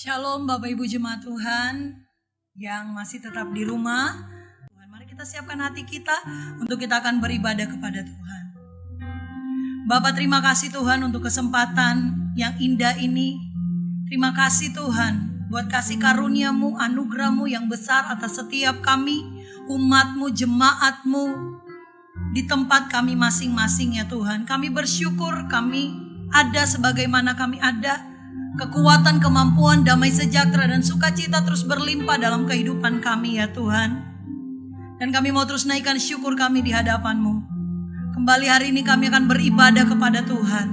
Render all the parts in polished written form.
Shalom Bapak Ibu Jemaat Tuhan yang masih tetap di rumah. Tuhan, mari kita siapkan hati kita untuk kita akan beribadah kepada Tuhan. Bapak, terima kasih Tuhan untuk kesempatan yang indah ini. Terima kasih Tuhan buat kasih karunia-Mu, anugerah-Mu yang besar atas setiap kami, umat-Mu, jemaat-Mu di tempat kami masing-masing ya Tuhan. Kami bersyukur kami ada sebagaimana kami ada. Kekuatan, kemampuan, damai sejahtera dan sukacita terus berlimpah dalam kehidupan kami ya Tuhan. Dan kami mau terus naikkan syukur kami di hadapan-Mu. Kembali hari ini kami akan beribadah kepada Tuhan.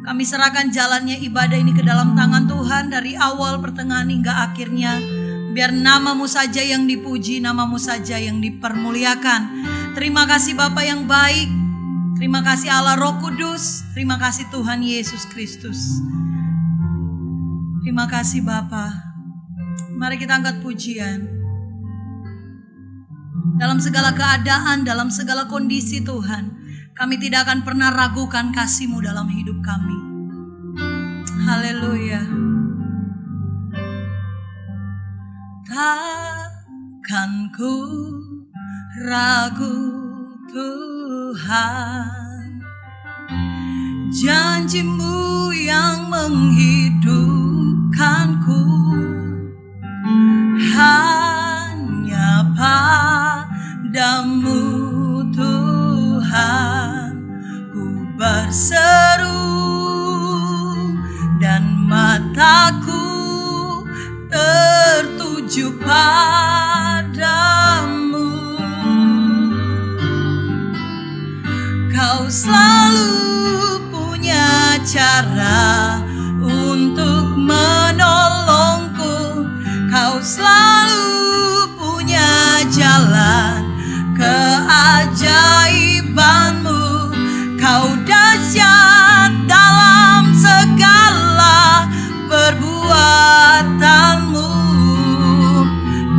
Kami serahkan jalannya ibadah ini ke dalam tangan Tuhan dari awal, pertengahan hingga akhirnya. Biar nama-Mu saja yang dipuji, nama-Mu saja yang dipermuliakan. Terima kasih Bapa yang baik. Terima kasih Allah Roh Kudus. Terima kasih Tuhan Yesus Kristus. Terima kasih Bapa. Mari kita angkat pujian. Dalam segala keadaan, dalam segala kondisi Tuhan, kami tidak akan pernah ragukan kasih-Mu dalam hidup kami. Haleluya. Takkan ku ragu Tuhan, janji-Mu yang menghidupkanku, hanya padamu Tuhan ku berseru dan mataku tertuju padamu. Kau selalu punya cara untuk menolongku. Kau selalu punya jalan keajaiban-Mu. Kau dahsyat dalam segala perbuatan-Mu,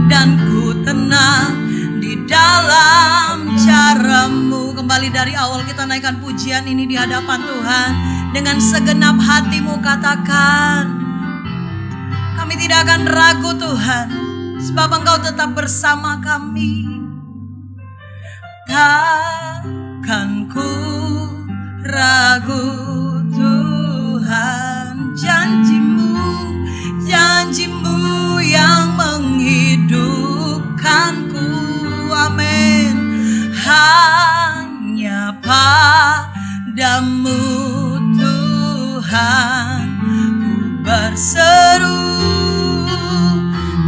dan ku tenang di dalam cara-Mu. Kembali dari awal kita naikkan pujian ini di hadapan Tuhan. Dengan segenap hatimu katakan, kami tidak akan ragu Tuhan, sebab Engkau tetap bersama kami. Takkan ku ragu Tuhan, janji-Mu yang menghidupkanku. Amin. Hanya padamu Tuhan ku berseru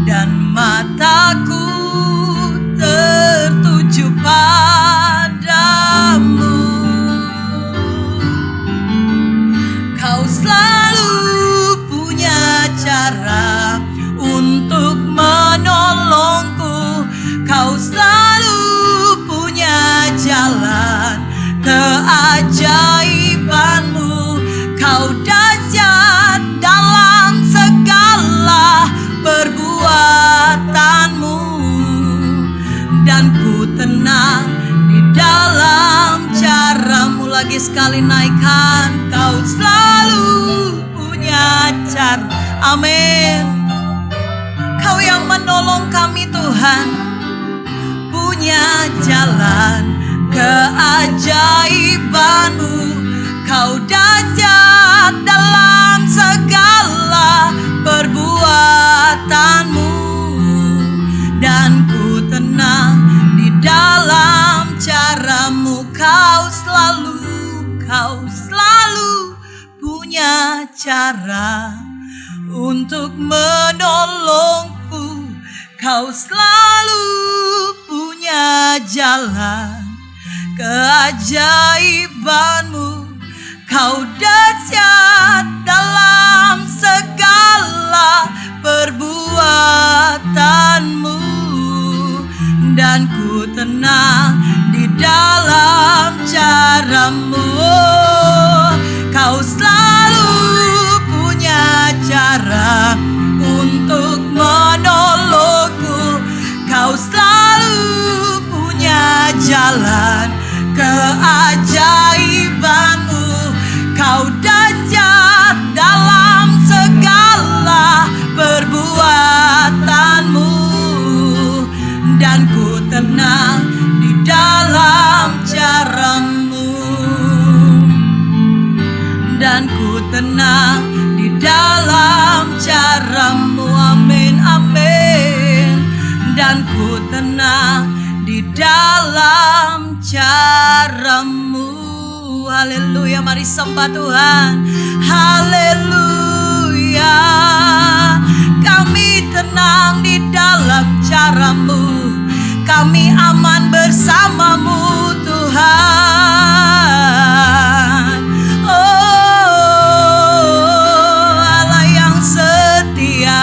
dan mataku tertuju padamu. Kau selalu punya cara untuk menolongku. Kau selalu punya jalan keajaiban-Mu. Kau dahsyat dalam segala perbuatan-Mu, dan ku tenang di dalam cara-Mu. Lagi sekali naikkan, Kau selalu punya cara. Amin. Kau yang menolong kami Tuhan, punya jalan keajaiban-Mu. Kau dahsyat dalam segala perbuatan-Mu, dan ku tenang di dalam cara-Mu. Kau selalu punya cara untuk menolongku. Kau selalu punya jalan keajaiban-Mu. Kau dahsyat dalam segala perbuatan-Mu, dan ku tenang di dalam cara-Mu. Kau selalu punya cara untuk menolongku. Kau selalu punya jalan keajaiban-Mu. Kau dahsyat dalam segala perbuatan. dalam cara-Mu. Haleluya, mari sembah Tuhan. Haleluya, kami tenang di dalam cara-Mu, kami aman bersama-Mu Tuhan. Oh, Allah yang setia,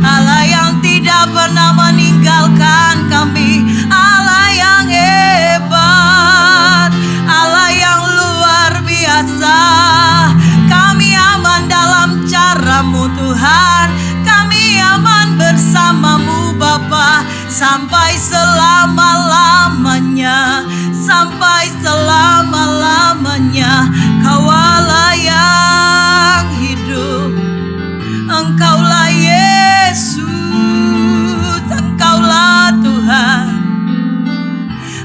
Allah yang tidak pernah meninggalkan kami, Allah yang hebat, Allah yang luar biasa. Kami aman dalam cara-Mu Tuhan, kami aman bersama-Mu Bapa, sampai selama-lamanya, sampai selama-lamanya. Kau Allah yang hidup, Engkaulah Yesus, Engkaulah Tuhan.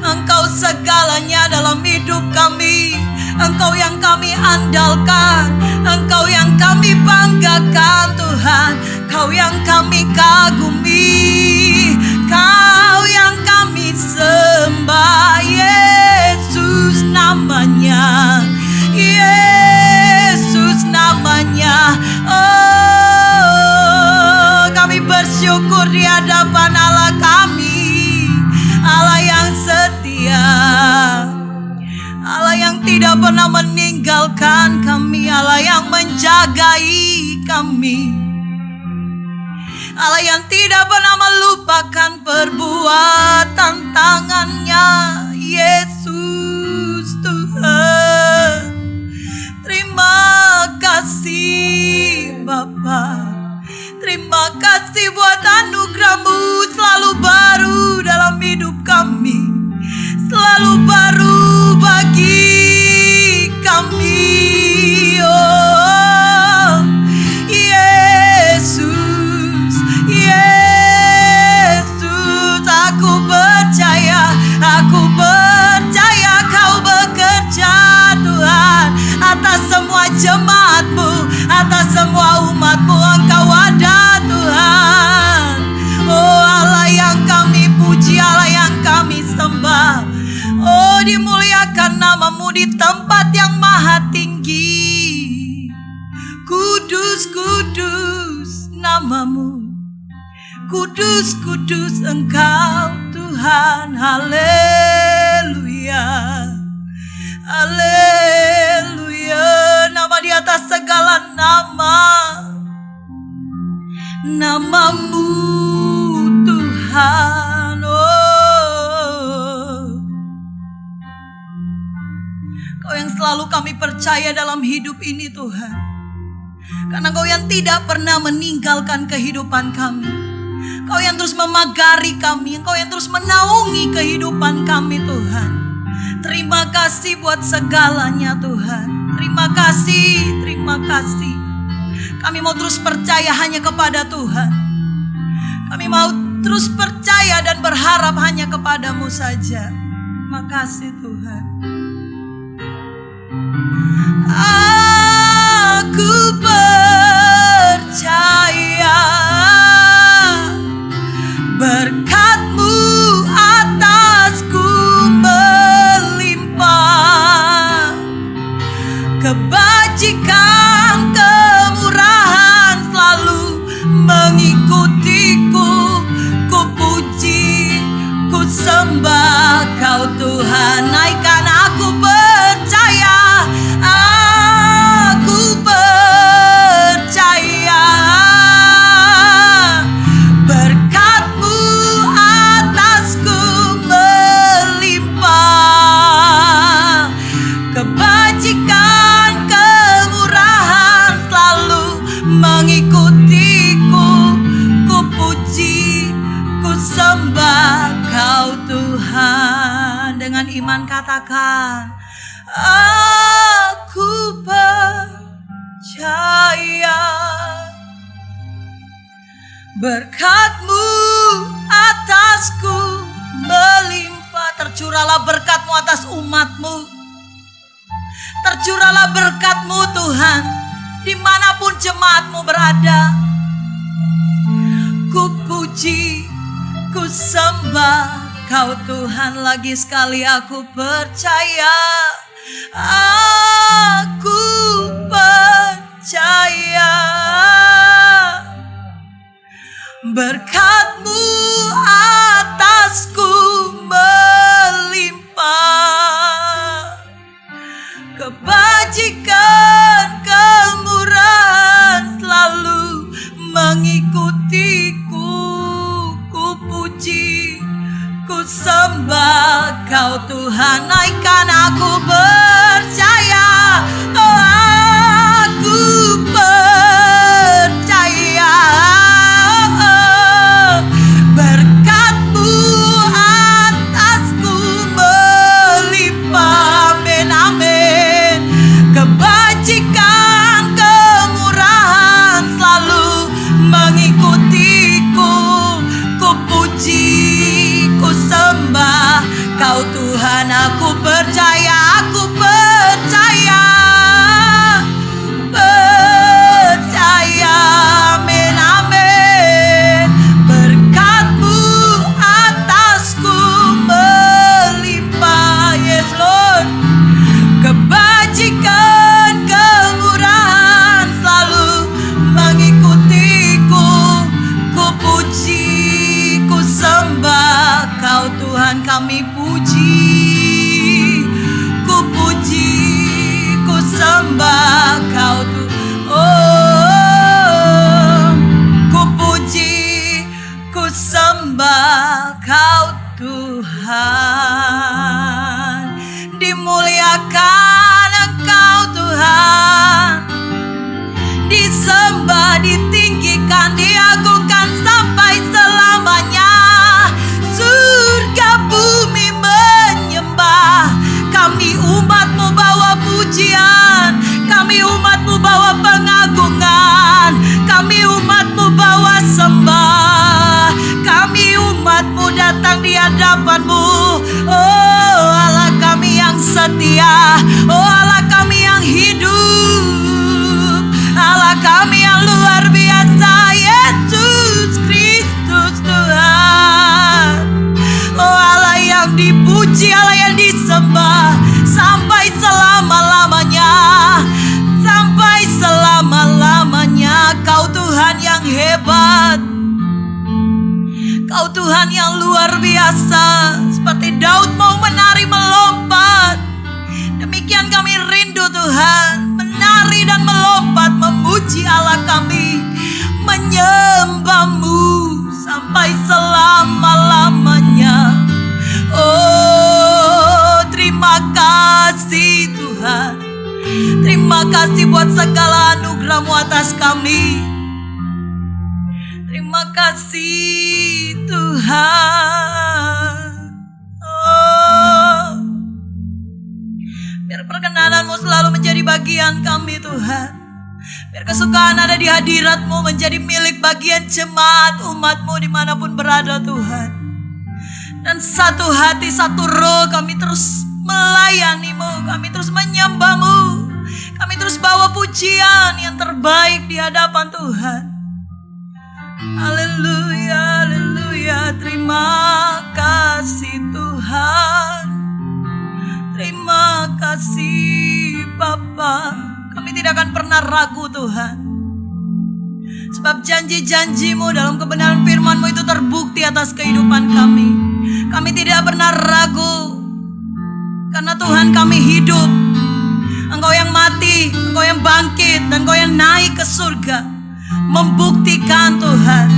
Engkau segalanya dalam hidup kami, Engkau yang kami andalkan, Engkau yang kami banggakan Tuhan, Kau yang kami kagumi, Kau yang kami sembah. Yesus namanya, Yesus namanya. Oh, kami bersyukur di hadapan Allah kami, Allah yang setia, Allah yang tidak pernah meninggalkan kami, Allah yang menjagai kami, Allah yang tidak pernah melupakan perbuatan tangannya. Yesus Tuhan, terima kasih Bapa, terima kasih buat anugerah-Mu selalu baru dalam hidup kami, selalu baru bagi kami. Oh Yesus, Yesus, aku percaya Kau bekerja Tuhan atas semua jemaat-Mu, atas semua umat-Mu. Engkau ada Tuhan. Oh Allah yang kami puji, Allah yang kami sembah. Oh, dimuliakan nama-Mu di tempat yang maha tinggi. Kudus, kudus nama-Mu, kudus, kudus Engkau Tuhan. Haleluya, haleluya. Nama di atas segala nama, nama-Mu Tuhan. Oh, Kau yang selalu kami percaya dalam hidup ini Tuhan, karena Kau yang tidak pernah meninggalkan kehidupan kami, Kau yang terus memagari kami, Kau yang terus menaungi kehidupan kami Tuhan. Terima kasih buat segalanya Tuhan. Terima kasih, terima kasih. Kami mau terus percaya hanya kepada Tuhan. Kami mau terus percaya dan berharap hanya kepadamu saja. Terima kasih Tuhan. Aku percaya berkat-Mu atasku melimpah, kebajikan, kemurahan selalu mengikutiku. Ku puji, ku sembah Kau Tuhan. Naikkan aku percaya, aku percaya berkat-Mu atasku melimpah, kebajikan, kemurahan selalu mengikutiku. Ku puji, ku sembah Kau Tuhan. Dengan iman katakan, aku percaya berkat-Mu atasku melimpah. Tercurahlah berkat-Mu atas umat-Mu. Tercurahlah berkat-Mu Tuhan dimanapun jemaat-Mu berada. Ku puji, ku sembah Kau Tuhan, lagi sekali aku percaya. Aku percaya berkat-Mu atasku melimpah, kebajikan kemurahan selalu mengikutiku. Ku puji, ku sembah Kau Tuhan, naikkan aku percaya. Oh, aku percaya berkat-Mu atasku melimpah. Amin, amin. Kebajikan kemurahan selalu mengikutiku. Ku puji, ku sembah Kau Tuhan, aku percaya, aku percaya, percaya. Amin, amin. Berkat-Mu atasku melimpah. Yes Lord. Kebajikan kemurahan selalu mengikutiku. Ku puji, ku sembah Kau Tuhan, kami puji. Ku puji, ku sembah Kau Tuhan. Oh, ku puji, ku sembah Kau Tuhan. Dimuliakan Engkau Tuhan, disembah, ditinggikan, diagungkan sampai selamanya. Surga bumi menyembah. Kami umat-Mu bawa pujian, kami umat-Mu bawa pengagungan, kami umat-Mu bawa sembah, kami umat-Mu datang di hadapan-Mu. Oh Allah kami yang setia, oh Allah kami yang hidup, Allah kami yang luar biasa, Yesus Kristus Tuhan. Oh Allah yang dipuji, Allah yang disembah sampai selama-lamanya, sampai selama-lamanya. Kau Tuhan yang hebat, Kau Tuhan yang luar biasa. Seperti Daud mau menari melompat, demikian kami rindu Tuhan, menari dan melompat memuji Allah kami, menyembah-Mu sampai selama-lamanya. Oh, terima kasih Tuhan, terima kasih buat segala anugerah-Mu atas kami. Terima kasih Tuhan. Oh, biar perkenanan-Mu selalu menjadi bagian kami Tuhan. Biar kesukaan ada di hadirat-Mu menjadi milik bagian jemaat umat-Mu dimanapun berada Tuhan. Dan satu hati, satu roh kami terus melayani-Mu, kami terus menyembah-Mu, kami terus bawa pujian yang terbaik di hadapan Tuhan. Haleluya, haleluya. Terima kasih Tuhan, terima kasih Bapa. Kami tidak akan pernah ragu Tuhan, sebab janji-janji-Mu dalam kebenaran firman-Mu itu terbukti atas kehidupan kami. Kami tidak pernah ragu, karena Tuhan kami hidup. Engkau yang mati, Engkau yang bangkit, dan Engkau yang naik ke surga, membuktikan Tuhan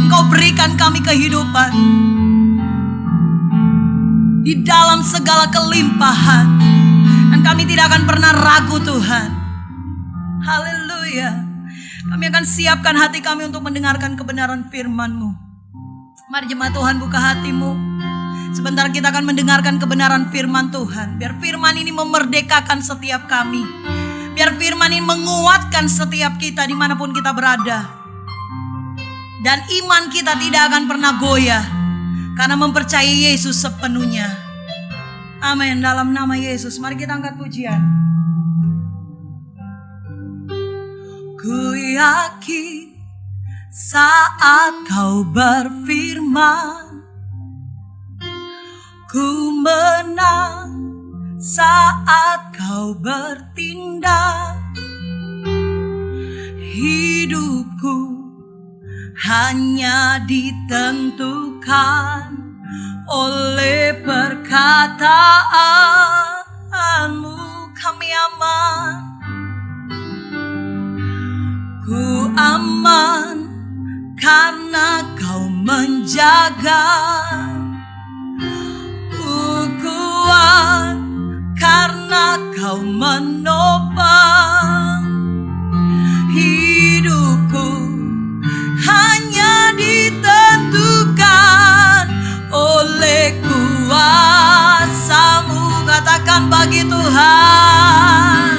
Engkau berikan kami kehidupan di dalam segala kelimpahan, dan kami tidak akan pernah ragu Tuhan. Haleluya. Kami akan siapkan hati kami untuk mendengarkan kebenaran firman-Mu. Mari jemaat Tuhan buka hatimu. Sebentar kita akan mendengarkan kebenaran firman Tuhan. Biar firman ini memerdekakan setiap kami. Biar firman ini menguatkan setiap kita dimanapun kita berada. Dan iman kita tidak akan pernah goyah, karena mempercayai Yesus sepenuhnya. Amin. Dalam nama Yesus, mari kita angkat pujian. Ku yakin saat Kau berfirman, Ku menang saat kau bertindak. Hidupku hanya ditentukan oleh perkataanmu. Kami aman, ku aman karena kau menjaga. Ku kuat karena kau menopang. Hidupku hanya ditentukan oleh kuasa-Mu. Katakan bagi Tuhan,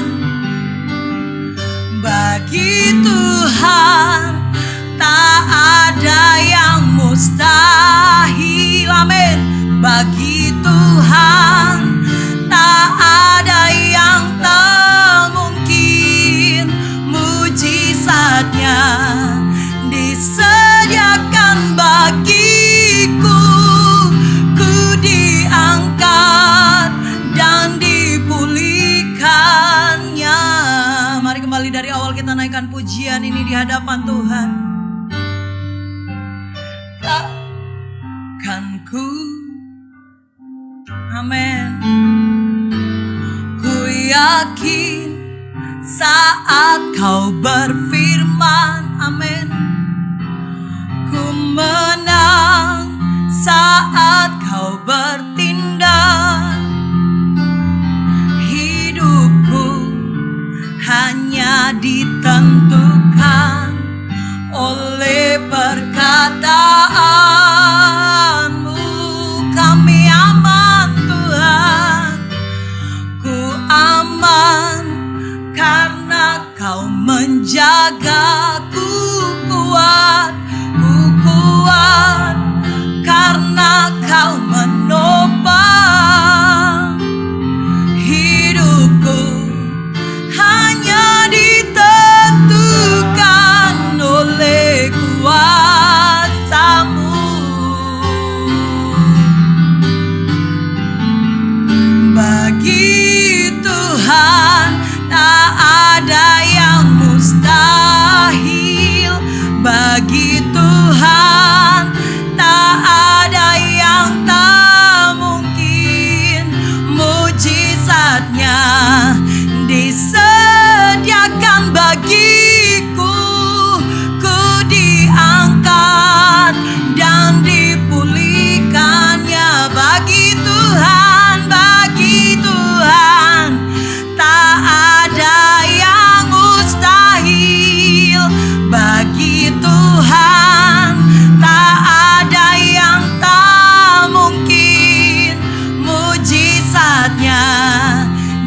bagi Tuhan tak ada yang mustahil. Amin. Bagi Tuhan tak ada yang tak mungkin. Mujizatnya disediakan bagiku. Ku diangkat dan dipulihkannya. Mari kembali dari awal kita naikkan pujian ini di hadapan Tuhan. Takkan ku, amin, ku yakin saat kau berfirman, amin, ku menang saat kau bertindak. Hidupku hanya ditentukan oleh perkataanmu. Kami aman Tuhan, ku aman karena kau menjaga. Ku kuat karena kau menopang. Hidupku hanya ditentukan oleh kuasa-Mu. Bagi Tuhan tak ada yang mustahil. Bagi Tuhan tak ada yang tak mungkin. Mujizatnya disediakan bagiku. Ku diangkat dan dipulihkannya. Bagi Tuhan tak ada yang mustahil. Bagi Tuhan tak ada yang tak mungkin. Mujizatnya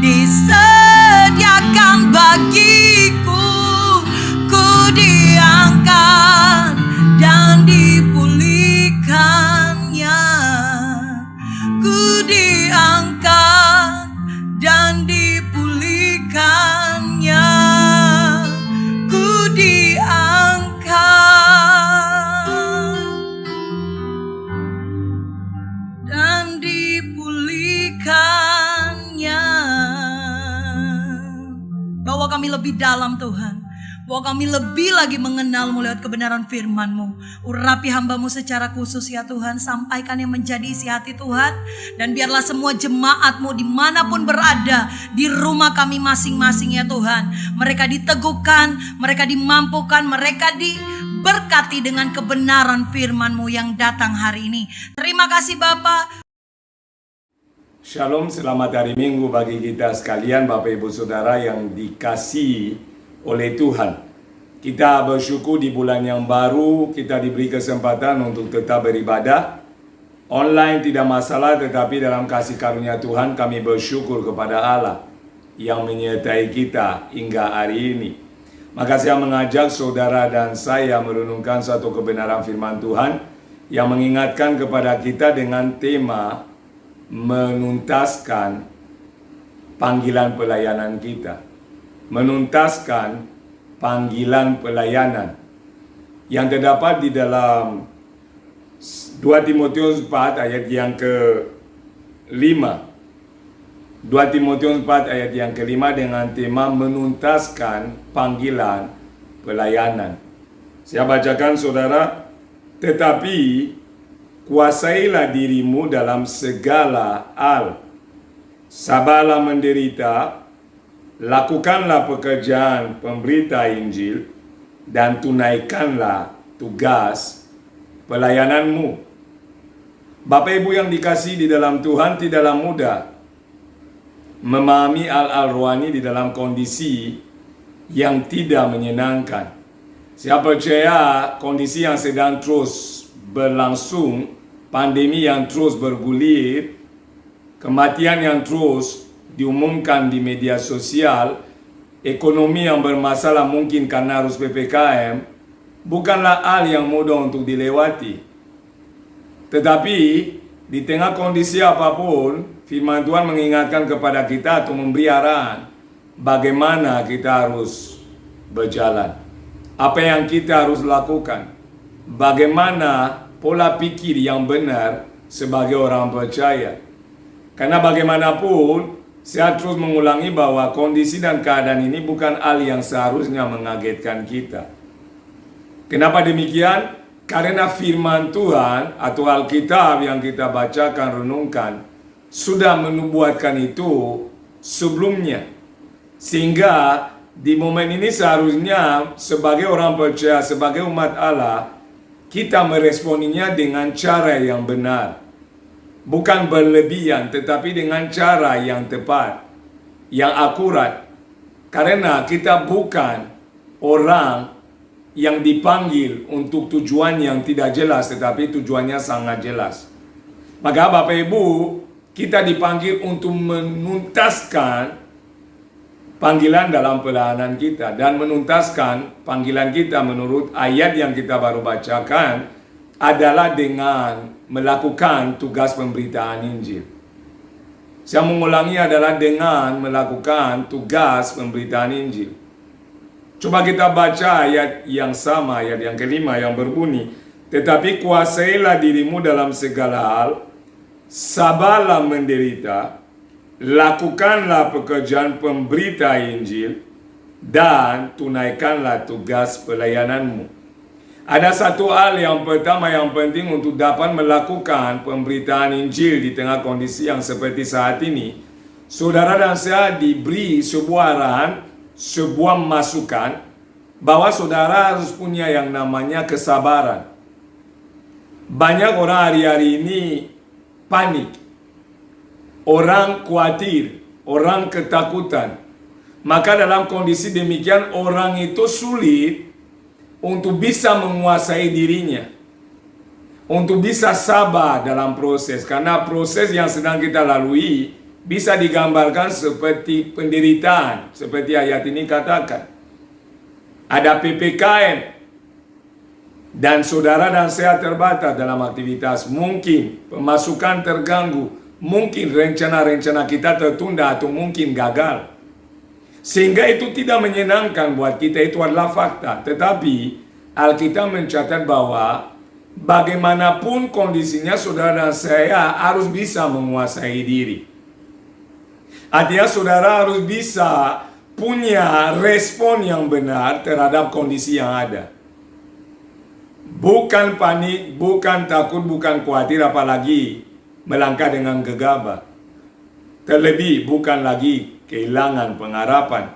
disediakan bagiku. Ku diangkat dan dipulihkannya. Ku diangkat dan dipulihkannya. Ku diangkat dan dipulihkannya. Bawa kami lebih dalam Tuhan. Bawa kami lebih lagi mengenal-Mu lewat kebenaran firman-Mu. Urapi hamba-Mu secara khusus ya Tuhan. Sampaikan yang menjadi isi hati Tuhan. Dan biarlah semua jemaat-Mu dimanapun berada. Di rumah kami masing-masing ya Tuhan. Mereka diteguhkan, mereka dimampukan, mereka diberkati dengan kebenaran firman-Mu yang datang hari ini. Terima kasih Bapa. Shalom, selamat hari Minggu bagi kita sekalian, Bapak Ibu Saudara yang dikasihi oleh Tuhan. Kita bersyukur di bulan yang baru kita diberi kesempatan untuk tetap beribadah. Online tidak masalah, tetapi dalam kasih karunia Tuhan kami bersyukur kepada Allah yang menyertai kita hingga hari ini. Maka saya mengajak saudara dan saya merenungkan satu kebenaran firman Tuhan yang mengingatkan kepada kita dengan tema menuntaskan panggilan pelayanan kita. Menuntaskan panggilan pelayanan yang terdapat di dalam 2 Timotius 4 ayat yang ke 2 Timotius 4 ayat yang kelima dengan tema menuntaskan panggilan pelayanan. Saya bacakan saudara, tetapi kuasailah dirimu dalam segala hal. Sabarlah menderita, lakukanlah pekerjaan pemberita Injil, dan tunaikanlah tugas pelayananmu. Bapak Ibu yang dikasihi di dalam Tuhan, tidaklah mudah memahami hal-hal rohani di dalam kondisi yang tidak menyenangkan. Saya percaya kondisi yang sedang terus berlangsung, pandemi yang terus bergulir, kematian yang terus diumumkan di media sosial, ekonomi yang bermasalah mungkin karena harus PPKM, bukanlah hal yang mudah untuk dilewati. Tetapi di tengah kondisi apapun, firman Tuhan mengingatkan kepada kita atau memberi arahan bagaimana kita harus berjalan. Apa yang kita harus lakukan. Bagaimana pola pikir yang benar sebagai orang percaya. Karena bagaimanapun, saya terus mengulangi bahwa kondisi dan keadaan ini bukan hal yang seharusnya mengagetkan kita. Kenapa demikian? Karena firman Tuhan atau Alkitab yang kita bacakan, renungkan, sudah menubuatkan itu sebelumnya. Sehingga di momen ini seharusnya sebagai orang percaya, sebagai umat Allah, kita meresponinya dengan cara yang benar. Bukan berlebihan, tetapi dengan cara yang tepat, yang akurat. Karena kita bukan orang yang dipanggil untuk tujuan yang tidak jelas, tetapi tujuannya sangat jelas. Maka Bapak Ibu, kita dipanggil untuk menuntaskan panggilan dalam pelayanan kita. Dan menuntaskan panggilan kita menurut ayat yang kita baru bacakan adalah dengan melakukan tugas pemberitaan Injil. Saya mengulangi, adalah dengan melakukan tugas pemberitaan Injil. Coba kita baca ayat yang sama, ayat yang kelima yang berbunyi, tetapi kuasailah dirimu dalam segala hal, sabarlah menderita, lakukanlah pekerjaan pemberita Injil, dan tunaikanlah tugas pelayananmu. Ada satu hal yang pertama yang penting untuk dapat melakukan pemberitaan Injil di tengah kondisi yang seperti saat ini. Saudara dan saya diberi sebuah arahan, sebuah masukan, bahwa saudara harus punya yang namanya kesabaran. Banyak orang hari-hari ini panik. Orang khawatir, orang ketakutan. Maka dalam kondisi demikian orang itu sulit untuk bisa menguasai dirinya. Untuk bisa sabar dalam proses. Karena proses yang sedang kita lalui bisa digambarkan seperti penderitaan. Seperti ayat ini katakan. Ada PPKM. Dan saudara dan saya terbatas dalam aktivitas. Mungkin pemasukan terganggu. Mungkin rencana-rencana kita tertunda atau mungkin gagal. Sehingga itu tidak menyenangkan buat kita, itu adalah fakta. Tetapi Alkitab mencatat bahwa bagaimanapun kondisinya saudara dan saya harus bisa menguasai diri. Artinya saudara harus bisa punya respon yang benar terhadap kondisi yang ada. Bukan panik, bukan takut, bukan khawatir, apalagi melangkah dengan gegabah. Terlebih bukan lagi kehilangan pengharapan.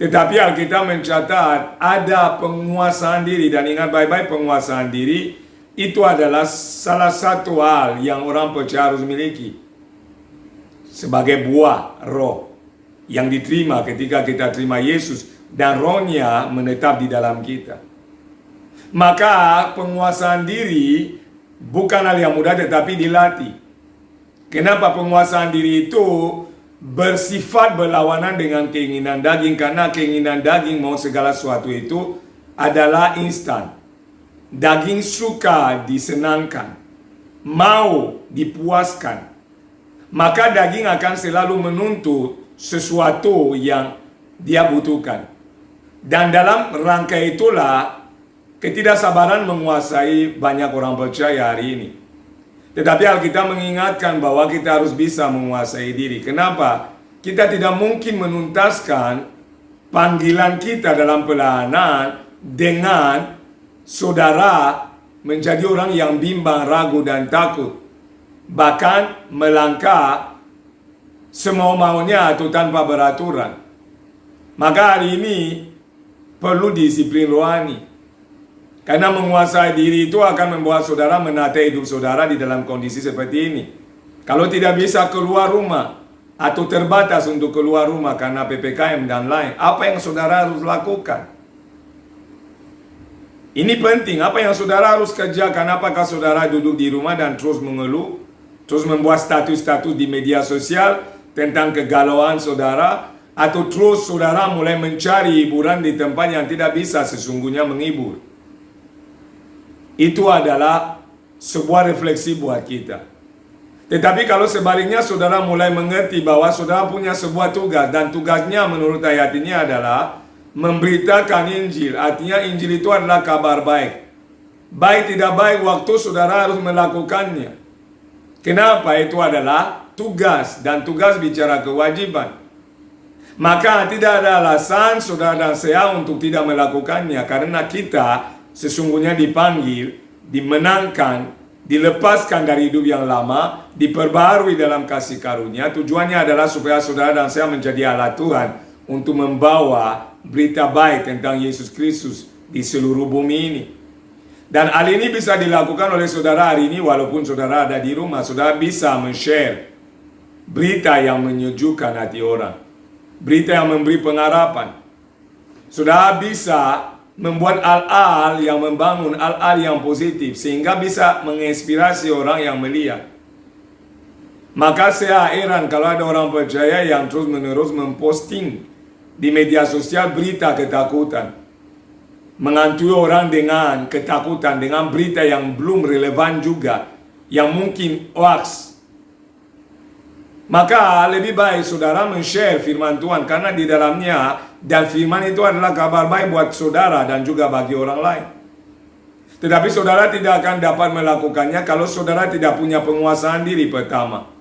Tetapi Alkitab mencatat ada penguasaan diri. Dan ingat baik-baik, penguasaan diri itu adalah salah satu hal yang orang percaya harus miliki. Sebagai buah roh yang diterima ketika kita terima Yesus. Dan rohnya menetap di dalam kita. Maka penguasaan diri bukan hal yang mudah tetapi dilatih. Kenapa penguasaan diri itu bersifat berlawanan dengan keinginan daging? Karena keinginan daging mau segala sesuatu itu adalah instan. Daging suka disenangkan, mau dipuaskan. Maka daging akan selalu menuntut sesuatu yang dia butuhkan. Dan dalam rangka itulah ketidaksabaran menguasai banyak orang percaya hari ini. Tetapi Alkitab mengingatkan bahwa kita harus bisa menguasai diri. Kenapa? Kita tidak mungkin menuntaskan panggilan kita dalam pelayanan dengan saudara menjadi orang yang bimbang, ragu, dan takut. Bahkan melangkah semau-maunya atau tanpa beraturan. Maka hari ini perlu disiplin rohani. Karena menguasai diri itu akan membuat saudara menata hidup saudara di dalam kondisi seperti ini. Kalau tidak bisa keluar rumah atau terbatas untuk keluar rumah karena PPKM dan lain, apa yang saudara harus lakukan? Ini penting, apa yang saudara harus kerjakan? Apakah saudara duduk di rumah dan terus mengeluh? Terus membuat status-status di media sosial tentang kegalauan saudara? Atau terus saudara mulai mencari hiburan di tempat yang tidak bisa sesungguhnya menghibur? Itu adalah sebuah refleksi buat kita. Tetapi kalau sebaliknya saudara mulai mengerti bahwa saudara punya sebuah tugas, dan tugasnya menurut ayat ini adalah memberitakan Injil. Artinya Injil itu adalah kabar baik. Baik tidak baik waktu saudara harus melakukannya. Kenapa? Itu adalah tugas, dan tugas bicara kewajiban. Maka tidak ada alasan saudara dan saya untuk tidak melakukannya, karena kita sesungguhnya dipanggil, dimenangkan, dilepaskan dari hidup yang lama, diperbarui dalam kasih karunia. Tujuannya adalah supaya saudara dan saya menjadi alat Tuhan untuk membawa berita baik tentang Yesus Kristus di seluruh bumi ini. Dan hal ini bisa dilakukan oleh saudara hari ini walaupun saudara ada di rumah. Saudara bisa men-share berita yang menyejukkan hati orang, berita yang memberi pengharapan. Saudara bisa membuat hal-hal yang membangun, hal-hal yang positif, sehingga bisa menginspirasi orang yang melihat. Maka saya heran kalau ada orang percaya yang terus-menerus memposting di media sosial berita ketakutan, menghantui orang dengan ketakutan, dengan berita yang belum relevan juga, yang mungkin hoax. Maka lebih baik saudara men-share firman Tuhan, karena di dalamnya, dan firman itu adalah kabar baik buat saudara dan juga bagi orang lain. Tetapi saudara tidak akan dapat melakukannya kalau saudara tidak punya penguasaan diri pertama.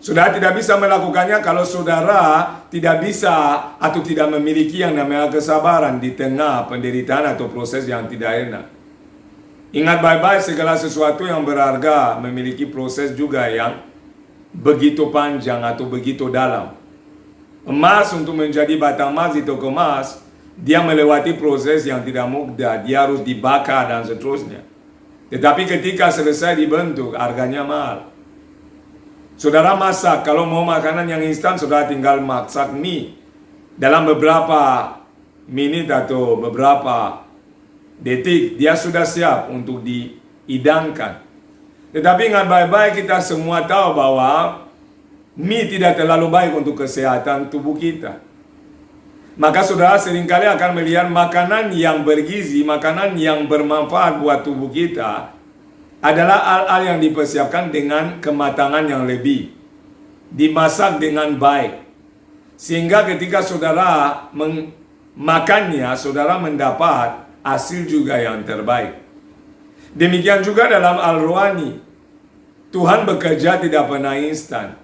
Saudara tidak bisa melakukannya kalau saudara tidak bisa atau tidak memiliki yang namanya kesabaran di tengah penderitaan atau proses yang tidak enak. Ingat baik-baik, segala sesuatu yang berharga memiliki proses juga yang begitu panjang atau begitu dalam. Emas untuk menjadi batang emas di toko emas, dia melewati proses yang tidak mudah, dia harus dibakar dan seterusnya. Tetapi ketika selesai dibentuk, harganya mahal. Saudara masak, kalau mau makanan yang instan, saudara tinggal masak mie. Dalam beberapa menit atau beberapa detik, dia sudah siap untuk dihidangkan. Tetapi ingat baik-baik, kita semua tahu bahwa mie tidak terlalu baik untuk kesehatan tubuh kita. Maka saudara seringkali akan melihat makanan yang bergizi, makanan yang bermanfaat buat tubuh kita adalah hal-hal yang dipersiapkan dengan kematangan yang lebih, dimasak dengan baik, sehingga ketika saudara memakannya, saudara mendapat hasil juga yang terbaik. Demikian juga dalam hal rohani, Tuhan bekerja tidak pernah instan.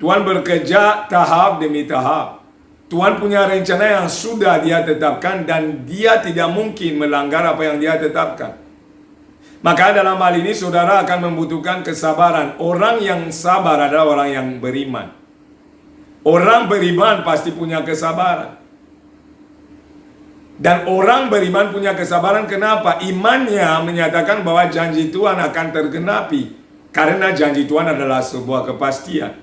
Tuhan bekerja tahap demi tahap. Tuhan punya rencana yang sudah dia tetapkan, dan dia tidak mungkin melanggar apa yang dia tetapkan. Maka dalam hal ini saudara akan membutuhkan kesabaran. Orang yang sabar adalah orang yang beriman. Orang beriman pasti punya kesabaran. Dan orang beriman punya kesabaran kenapa? Imannya menyatakan bahwa janji Tuhan akan tergenapi. Karena janji Tuhan adalah sebuah kepastian.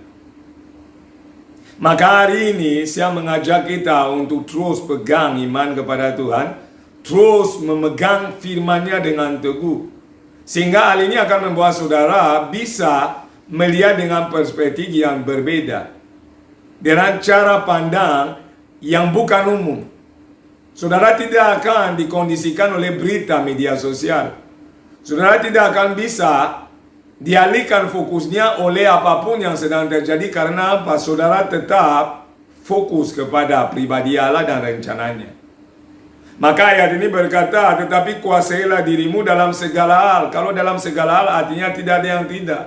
Maka hari ini saya mengajak kita untuk terus pegang iman kepada Tuhan, terus memegang firman-Nya dengan teguh. Sehingga hal ini akan membuat saudara bisa melihat dengan perspektif yang berbeda, dengan cara pandang yang bukan umum. Saudara tidak akan dikondisikan oleh berita media sosial. Saudara tidak akan bisa dialihkan fokusnya oleh apapun yang sedang terjadi. Karena apa? Saudara tetap fokus kepada pribadi Allah dan rencananya. Maka ayat ini berkata, tetapi kuasailah dirimu dalam segala hal. Kalau dalam segala hal artinya tidak ada yang tidak.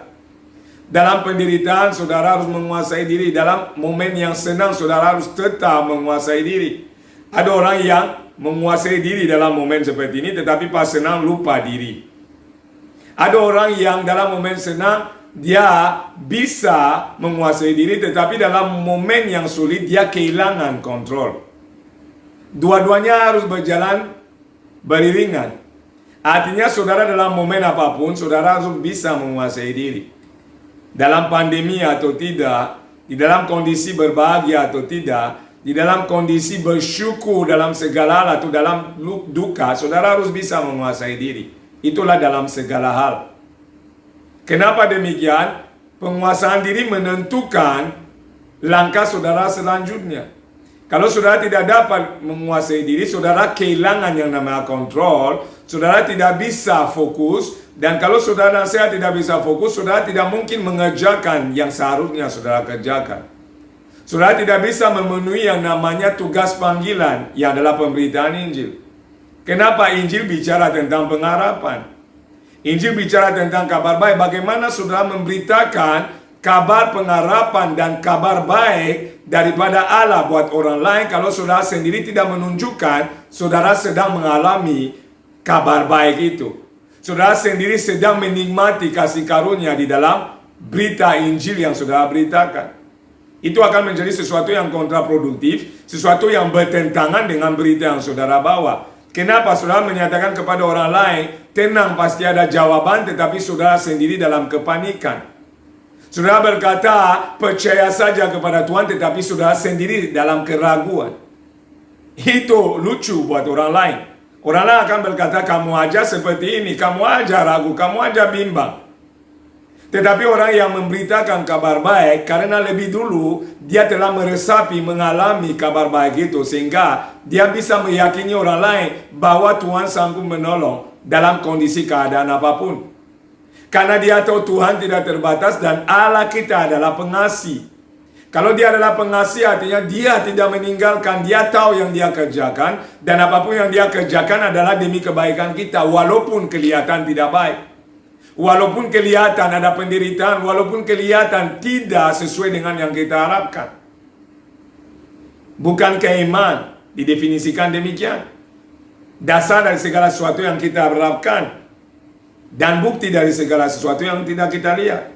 Dalam penderitaan saudara harus menguasai diri. Dalam momen yang senang saudara harus tetap menguasai diri. Ada orang yang menguasai diri dalam momen seperti ini, tetapi pas senang lupa diri. Ada orang yang dalam momen senang dia bisa menguasai diri, tetapi dalam momen yang sulit dia kehilangan kontrol. Dua-duanya harus berjalan beriringan. Artinya saudara dalam momen apapun, saudara harus bisa menguasai diri. Dalam pandemi atau tidak, di dalam kondisi berbahagia atau tidak, di dalam kondisi bersyukur dalam segala hal atau dalam duka, saudara harus bisa menguasai diri. Itulah dalam segala hal. Kenapa demikian? Penguasaan diri menentukan langkah saudara selanjutnya. Kalau saudara tidak dapat menguasai diri, saudara kehilangan yang namanya kontrol, saudara tidak bisa fokus, dan kalau saudara dan saya tidak bisa fokus, saudara tidak mungkin mengerjakan yang seharusnya saudara kerjakan. Saudara tidak bisa memenuhi yang namanya tugas panggilan, yang adalah pemberitaan Injil. Kenapa Injil bicara tentang pengharapan? Injil bicara tentang kabar baik. Bagaimana saudara memberitakan kabar pengharapan dan kabar baik daripada Allah buat orang lain kalau saudara sendiri tidak menunjukkan saudara sedang mengalami kabar baik itu. Saudara sendiri sedang menikmati kasih karunia di dalam berita Injil yang saudara beritakan. Itu akan menjadi sesuatu yang kontraproduktif, sesuatu yang bertentangan dengan berita yang saudara bawa. Kenapa saudara menyatakan kepada orang lain, tenang pasti ada jawaban, tetapi saudara sendiri dalam kepanikan. Saudara berkata, percaya saja kepada Tuhan, tetapi saudara sendiri dalam keraguan. Itu lucu buat orang lain. Orang lain akan berkata, kamu aja seperti ini, kamu aja ragu, kamu aja bimbang. Tetapi orang yang memberitakan kabar baik, karena lebih dulu dia telah meresapi, mengalami kabar baik itu, sehingga dia bisa meyakini orang lain bahwa Tuhan sanggup menolong dalam kondisi keadaan apapun. Karena dia tahu Tuhan tidak terbatas dan Allah kita adalah pengasih. Kalau dia adalah pengasih artinya dia tidak meninggalkan, dia tahu yang dia kerjakan, dan apapun yang dia kerjakan adalah demi kebaikan kita, walaupun kelihatan tidak baik. Walaupun kelihatan ada penderitaan, walaupun kelihatan tidak sesuai dengan yang kita harapkan. Bukankah iman didefinisikan demikian? Dasar dari segala sesuatu yang kita harapkan, dan bukti dari segala sesuatu yang tidak kita lihat.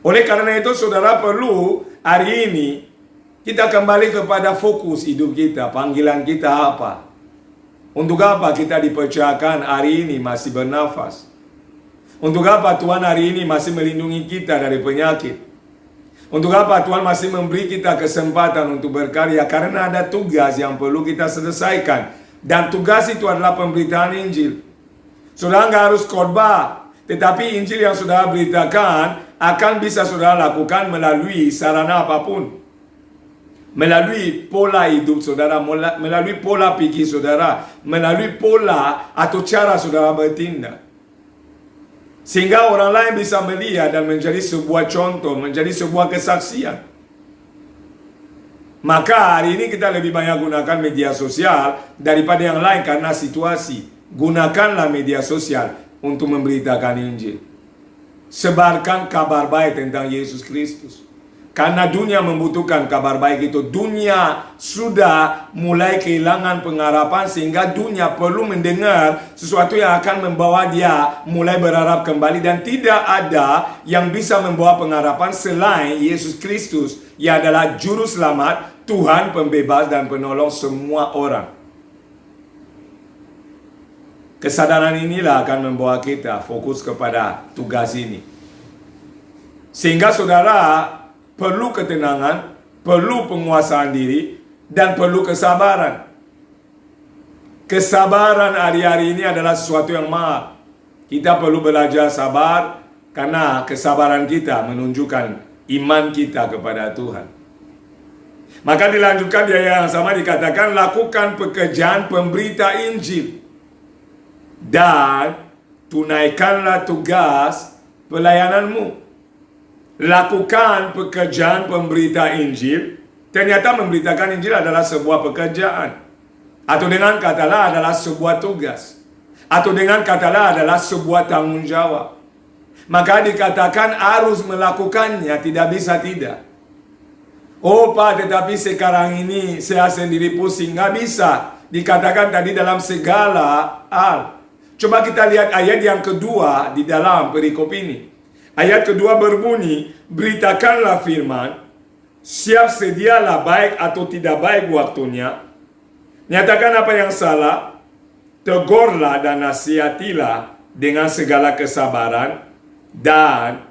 Oleh karena itu saudara perlu hari ini kita kembali kepada fokus hidup kita, panggilan kita apa. Untuk apa kita dipercayakan hari ini masih bernafas? Untuk apa Tuhan hari ini masih melindungi kita dari penyakit? Untuk apa Tuhan masih memberi kita kesempatan untuk berkarya? Karena ada tugas yang perlu kita selesaikan. Dan tugas itu adalah pemberitaan Injil. Saudara nggak harus khotbah, tetapi Injil yang saudara beritakan akan bisa saudara lakukan melalui sarana apapun. Melalui pola hidup saudara, melalui pola pikir saudara, melalui pola atau cara saudara bertindak. Sehingga orang lain bisa melihat dan menjadi sebuah contoh, menjadi sebuah kesaksian. Maka hari ini kita lebih banyak gunakan media sosial daripada yang lain karena situasi. Gunakanlah media sosial untuk memberitakan Injil. Sebarkan kabar baik tentang Yesus Kristus. Karena dunia membutuhkan kabar baik itu. Dunia sudah mulai kehilangan pengharapan sehingga dunia perlu mendengar sesuatu yang akan membawa dia mulai berharap kembali. Dan tidak ada yang bisa membawa pengharapan selain Yesus Kristus yang adalah juru selamat, Tuhan pembebas dan penolong semua orang. Kesadaran inilah akan membawa kita fokus kepada tugas ini. Sehingga saudara perlu ketenangan, perlu penguasaan diri, dan perlu kesabaran. Kesabaran hari-hari ini adalah sesuatu yang mahal. Kita perlu belajar sabar, karena kesabaran kita menunjukkan iman kita kepada Tuhan. Maka dilanjutkan di ayat yang sama dikatakan, lakukan pekerjaan pemberita Injil, dan tunaikanlah tugas pelayananmu. Lakukan pekerjaan pemberita Injil. Ternyata memberitakan Injil adalah sebuah pekerjaan. Atau dengan kata lain adalah sebuah tugas. Atau dengan kata lain adalah sebuah tanggung jawab. Maka dikatakan harus melakukannya, tidak bisa tidak. Oh Pak, tetapi sekarang ini saya sendiri pusing. Nggak bisa. Dikatakan tadi dalam segala hal. Coba kita lihat ayat yang kedua di dalam perikop ini. Ayat kedua berbunyi, beritakanlah firman, siap sedialah baik atau tidak baik waktunya. Nyatakan apa yang salah, tegurlah dan nasihatilah dengan segala kesabaran dan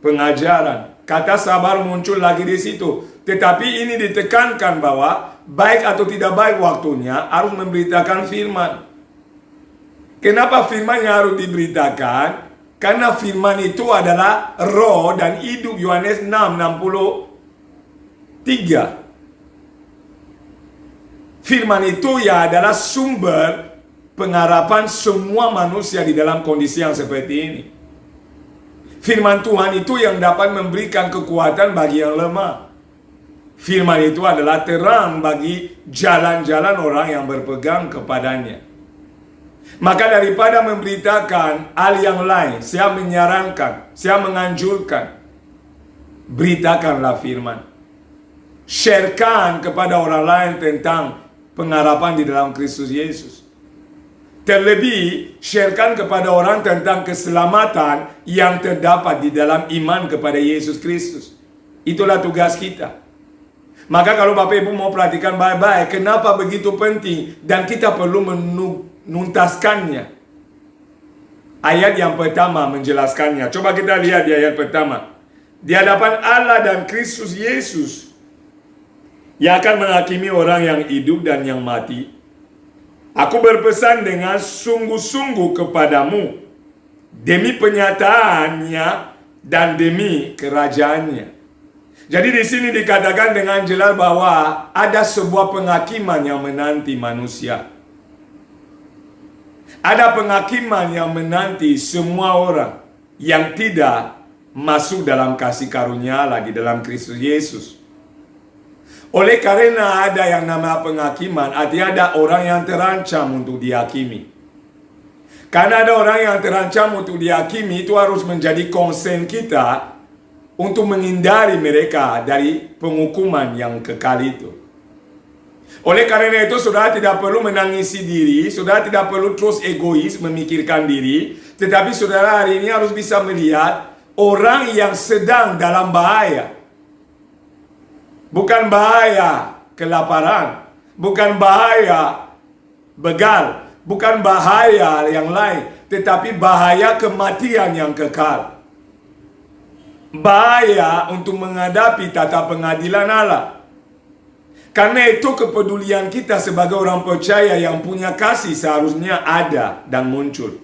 pengajaran. Kata sabar muncul lagi di situ. Tetapi ini ditekankan bahwa baik atau tidak baik waktunya harus memberitakan firman. Kenapa firman yang harus diberitakan? Karena firman itu adalah roh dan hidup. Yohanes 6:63. Firman itu ya adalah sumber pengharapan semua manusia di dalam kondisi yang seperti ini. Firman Tuhan itu yang dapat memberikan kekuatan bagi yang lemah. Firman itu adalah terang bagi jalan-jalan orang yang berpegang kepadanya. Maka daripada memberitakan hal yang lain, saya menyarankan, saya menganjurkan, beritakanlah firman. Sharekan kepada orang lain tentang pengharapan di dalam Kristus Yesus. Terlebih, sharekan kepada orang tentang keselamatan yang terdapat di dalam iman kepada Yesus Kristus. Itulah tugas kita. Maka kalau Bapak Ibu mau perhatikan baik-baik, kenapa begitu penting dan kita perlu menuntaskannya. Ayat yang pertama menjelaskannya. Coba kita lihat di ayat pertama. Di hadapan Allah dan Kristus Yesus yang akan menghakimi orang yang hidup dan yang mati, aku berpesan dengan sungguh-sungguh kepadamu demi penyataannya dan demi kerajaannya. Jadi di sini dikatakan dengan jelas bahwa ada sebuah penghakiman yang menanti manusia. Ada penghakiman yang menanti semua orang yang tidak masuk dalam kasih karunia Allah di dalam Kristus Yesus. Oleh karena ada yang namanya penghakiman, artinya ada orang yang terancam untuk dihakimi. Karena ada orang yang terancam untuk dihakimi, itu harus menjadi concern kita untuk menghindari mereka dari penghukuman yang kekal itu. Oleh karena itu, saudara tidak perlu menangisi diri, saudara tidak perlu terus egois memikirkan diri, tetapi saudara hari ini harus bisa melihat orang yang sedang dalam bahaya. Bukan bahaya kelaparan, bukan bahaya begal, bukan bahaya yang lain, tetapi bahaya kematian yang kekal. Bahaya untuk menghadapi tata pengadilan Allah. Karena itu kepedulian kita sebagai orang percaya yang punya kasih seharusnya ada dan muncul.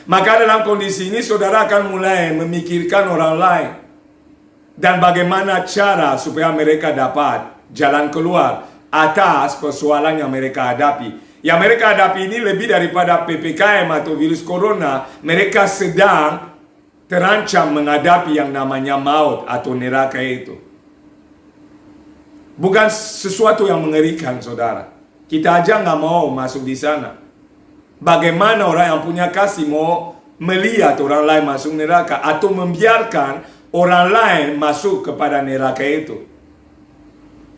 Maka dalam kondisi ini saudara akan mulai memikirkan orang lain. Dan bagaimana cara supaya mereka dapat jalan keluar atas persoalan yang mereka hadapi. Yang mereka hadapi ini lebih daripada PPKM atau virus corona. Mereka sedang terancam menghadapi yang namanya maut atau neraka itu. Bukan sesuatu yang mengerikan, saudara. Kita aja nggak mau masuk di sana. Bagaimana orang yang punya kasih mau melihat orang lain masuk neraka atau membiarkan orang lain masuk kepada neraka itu?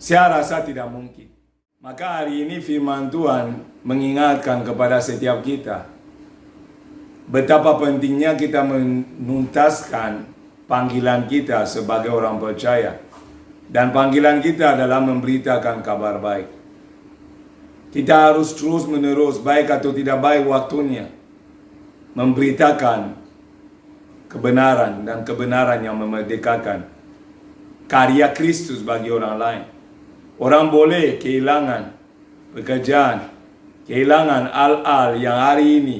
Saya rasa tidak mungkin. Maka hari ini firman Tuhan mengingatkan kepada setiap kita betapa pentingnya kita menuntaskan panggilan kita sebagai orang percaya. Dan panggilan kita adalah memberitakan kabar baik. Kita harus terus menerus, baik atau tidak baik waktunya, memberitakan kebenaran dan kebenaran yang memerdekakan, karya Kristus bagi orang lain. Orang boleh kehilangan pekerjaan, kehilangan hal-hal yang hari ini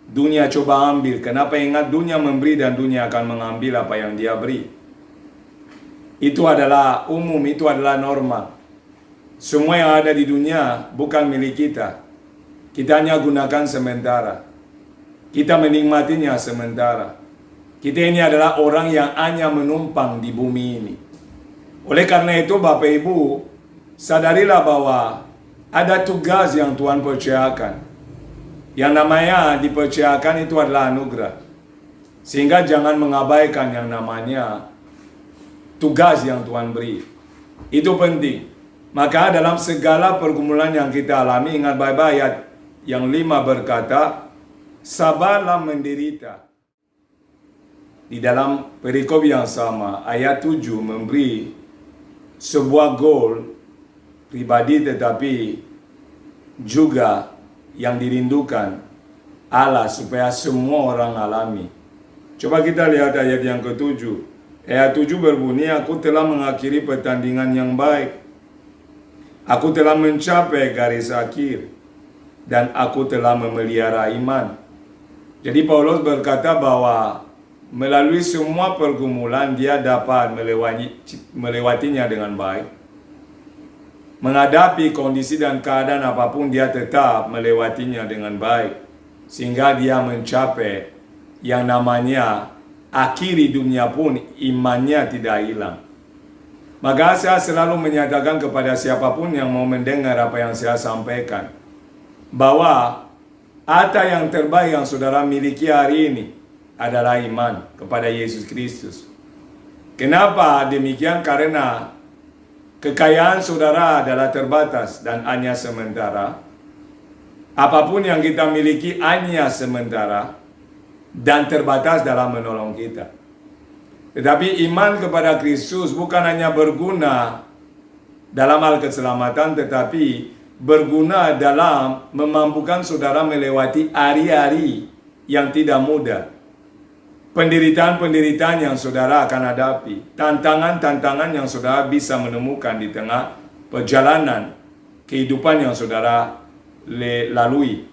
dunia coba ambil. Kenapa? Ingat, dunia memberi dan dunia akan mengambil apa yang dia beri. Itu adalah umum, itu adalah normal. Semua yang ada di dunia bukan milik kita. Kita hanya gunakan sementara. Kita menikmatinya sementara. Kita ini adalah orang yang hanya menumpang di bumi ini. Oleh karena itu Bapak Ibu, sadarilah bahwa ada tugas yang Tuhan percayakan. Yang namanya dipercayakan itu adalah anugerah. Sehingga jangan mengabaikan yang namanya tugas yang Tuhan beri. Itu penting. Maka dalam segala pergumulan yang kita alami, ingat baik-baik ayat yang 5 berkata, sabarlah menderita. Di dalam perikop yang sama, ayat 7 memberi sebuah goal pribadi tetapi juga yang dirindukan Allah supaya semua orang alami. Coba kita lihat ayat yang ke-7. Ayat 7 berbunyi, aku telah mengakhiri pertandingan yang baik. Aku telah mencapai garis akhir. Dan aku telah memelihara iman. Jadi Paulus berkata bahwa melalui semua pergumulan dia dapat melewatinya dengan baik. Menghadapi kondisi dan keadaan apapun dia tetap melewatinya dengan baik. Sehingga dia mencapai yang namanya akhiri dunia pun imannya tidak hilang. Maka saya selalu menyatakan kepada siapapun yang mau mendengar apa yang saya sampaikan, bahwa harta yang terbaik yang saudara miliki hari ini adalah iman kepada Yesus Kristus. Kenapa demikian? Karena kekayaan saudara adalah terbatas dan hanya sementara. Apapun yang kita miliki hanya sementara dan terbatas dalam menolong kita. Tetapi iman kepada Kristus bukan hanya berguna dalam hal keselamatan, tetapi berguna dalam memampukan saudara melewati hari-hari yang tidak mudah. Penderitaan-penderitaan yang saudara akan hadapi, tantangan-tantangan yang saudara bisa menemukan di tengah perjalanan kehidupan yang saudara lalui.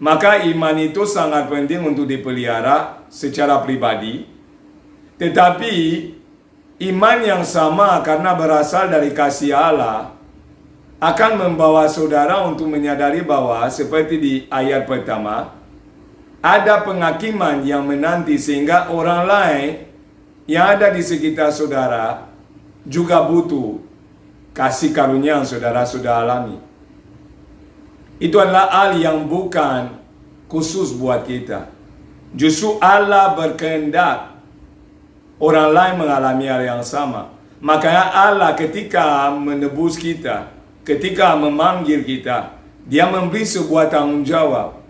Maka iman itu sangat penting untuk dipelihara secara pribadi. Tetapi iman yang sama karena berasal dari kasih Allah akan membawa saudara untuk menyadari bahwa seperti di ayat pertama, ada penghakiman yang menanti sehingga orang lain yang ada di sekitar saudara juga butuh kasih karunia yang saudara sudah alami. Itu adalah hal yang bukan khusus buat kita. Justru Allah berkehendak orang lain mengalami hal yang sama. Makanya Allah ketika menebus kita, ketika memanggil kita, dia memberi sebuah tanggung jawab.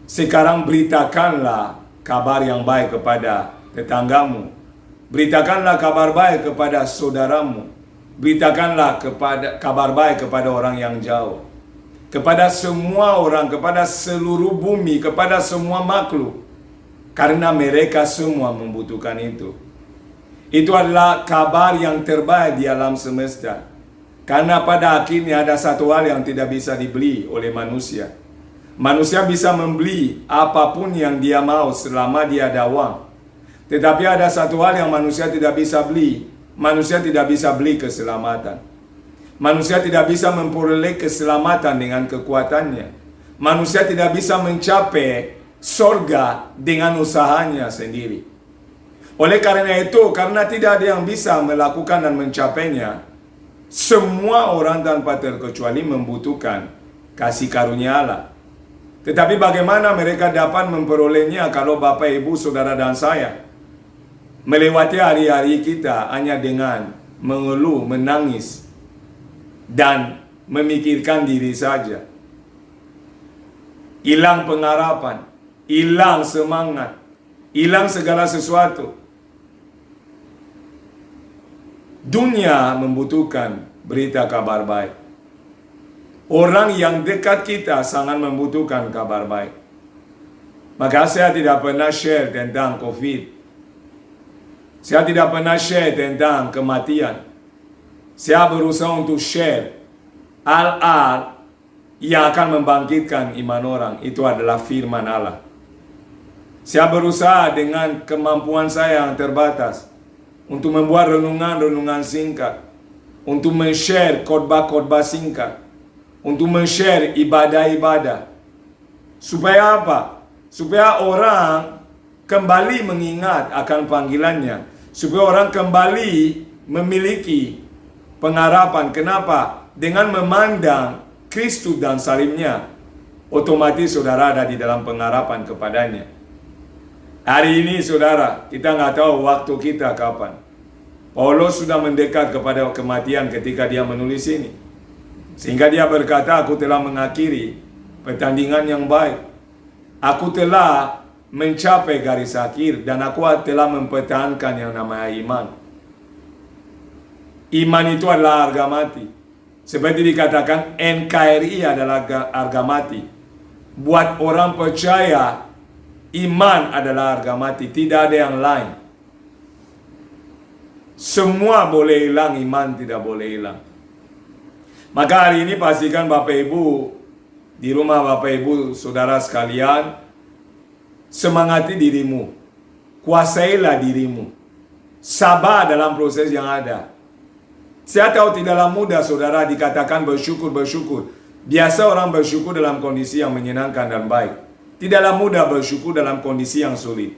Sekarang beritakanlah kabar yang baik kepada tetanggamu. Beritakanlah kabar baik kepada saudaramu. Beritakanlah kabar baik kepada orang yang jauh. Kepada semua orang, kepada seluruh bumi, kepada semua makhluk. Karena mereka semua membutuhkan itu. Itu adalah kabar yang terbaik di alam semesta. Karena pada akhirnya ada satu hal yang tidak bisa dibeli oleh manusia. Manusia bisa membeli apapun yang dia mau selama dia ada uang. Tetapi ada satu hal yang manusia tidak bisa beli. Manusia tidak bisa beli keselamatan. Manusia tidak bisa memperoleh keselamatan dengan kekuatannya. Manusia tidak bisa mencapai surga dengan usahanya sendiri. Oleh karena itu, karena tidak ada yang bisa melakukan dan mencapainya, semua orang tanpa terkecuali membutuhkan kasih karunia Allah. Tetapi bagaimana mereka dapat memperolehnya kalau Bapak, Ibu, Saudara, dan saya melewati hari-hari kita hanya dengan mengeluh, menangis, dan memikirkan diri saja. Hilang pengharapan, hilang semangat, hilang segala sesuatu. Dunia membutuhkan berita kabar baik. Orang yang dekat kita sangat membutuhkan kabar baik. Maka saya tidak pernah share tentang COVID. Saya tidak pernah share tentang kematian. Saya berusaha untuk share hal-hal yang akan membangkitkan iman orang. Itu adalah firman Allah. Saya berusaha dengan kemampuan saya yang terbatas untuk membuat renungan-renungan singkat, untuk men-share khotbah-khotbah singkat, untuk men-share ibadah-ibadah. Supaya apa? Supaya orang kembali mengingat akan panggilannya. Supaya orang kembali memiliki pengharapan. Kenapa? Dengan memandang Kristus dan salibnya, otomatis saudara ada di dalam pengharapan kepadanya. Hari ini saudara, kita nggak tahu waktu kita kapan. Paulus sudah mendekat kepada kematian ketika dia menulis ini. Sehingga dia berkata, aku telah mengakhiri pertandingan yang baik. Aku telah mencapai garis akhir dan aku telah mempertahankan yang namanya iman. Iman itu adalah harga mati. Seperti dikatakan, NKRI adalah harga mati. Buat orang percaya, iman adalah harga mati. Tidak ada yang lain. Semua boleh hilang, iman tidak boleh hilang. Maka hari ini pastikan Bapak Ibu, di rumah Bapak Ibu, saudara sekalian, semangati dirimu. Kuasailah dirimu. Sabar dalam proses yang ada. Saya tahu tidaklah mudah saudara dikatakan bersyukur. Biasa orang bersyukur dalam kondisi yang menyenangkan dan baik. Tidaklah mudah bersyukur dalam kondisi yang sulit.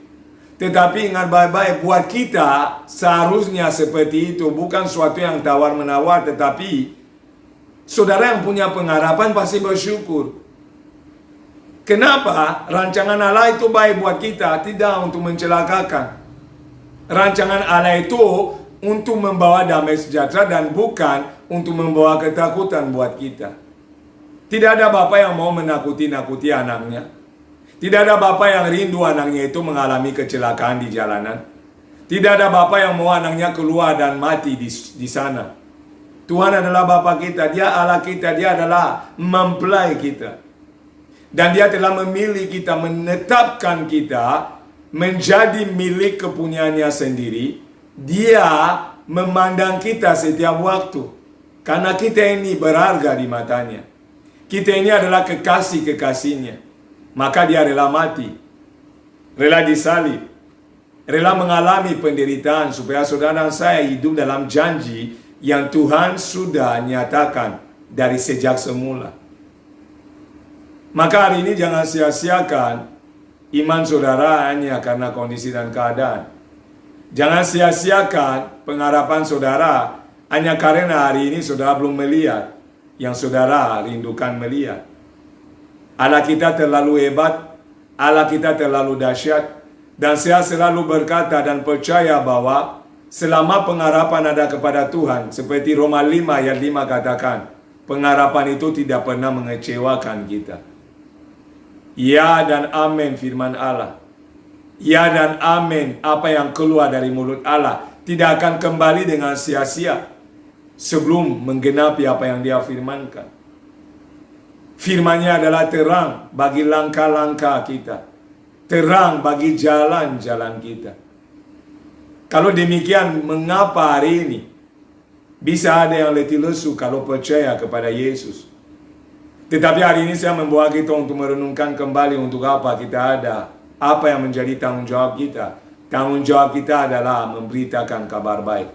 Tetapi ingat baik-baik, buat kita seharusnya seperti itu. Bukan suatu yang tawar-menawar, tetapi saudara yang punya pengharapan pasti bersyukur. Kenapa? Rancangan Allah itu baik buat kita, tidak untuk mencelakakan. Rancangan Allah itu untuk membawa damai sejahtera dan bukan untuk membawa ketakutan buat kita. Tidak ada bapa yang mau menakuti-nakuti anaknya. Tidak ada bapa yang rindu anaknya itu mengalami kecelakaan di jalanan. Tidak ada bapa yang mau anaknya keluar dan mati di sana. Tuhan adalah bapa kita, Dia Allah kita, Dia adalah mempelai kita. Dan Dia telah memilih kita, menetapkan kita menjadi milik kepunyaannya sendiri. Dia memandang kita setiap waktu. Karena kita ini berharga di matanya. Kita ini adalah kekasih-kekasihnya. Maka Dia rela mati. Rela disalib. Rela mengalami penderitaan supaya saudara dan saya hidup dalam janji yang Tuhan sudah nyatakan dari sejak semula. Maka hari ini jangan sia-siakan iman saudara hanya karena kondisi dan keadaan. Jangan sia-siakan pengharapan saudara hanya karena hari ini saudara belum melihat yang saudara rindukan melihat. Allah kita terlalu hebat, Allah kita terlalu dahsyat, dan saya selalu berkata dan percaya bahwa selama pengharapan ada kepada Tuhan, seperti Roma 5 ayat 5 katakan, pengharapan itu tidak pernah mengecewakan kita. Ya dan amin firman Allah. Ya dan amin apa yang keluar dari mulut Allah tidak akan kembali dengan sia-sia sebelum menggenapi apa yang Dia firmankan. Firman-Nya adalah terang bagi langkah-langkah kita. Terang bagi jalan-jalan kita. Kalau demikian, mengapa hari ini bisa ada yang letih lesu kalau percaya kepada Yesus? Tetapi hari ini saya membawa kita untuk merenungkan kembali untuk apa kita ada. Apa yang menjadi tanggung jawab kita? Tanggung jawab kita adalah memberitakan kabar baik.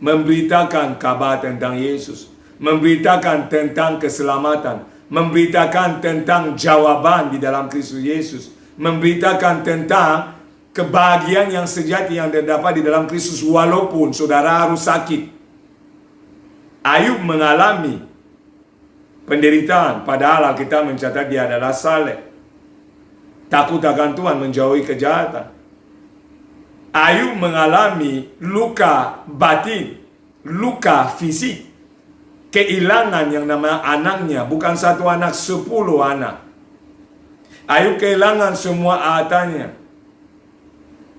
Memberitakan kabar tentang Yesus. Memberitakan tentang keselamatan. Memberitakan tentang jawaban di dalam Kristus Yesus. Memberitakan tentang kebahagiaan yang sejati yang terdapat di dalam Kristus walaupun saudara harus sakit. Ayub mengalami penderitaan, padahal kita mencatat dia adalah saleh. Takut akan Tuhan, menjauhi kejahatan. Ayub mengalami luka batin, luka fisik, kehilangan yang namanya anaknya, bukan satu anak, 10 anak. Ayub kehilangan semua hartanya.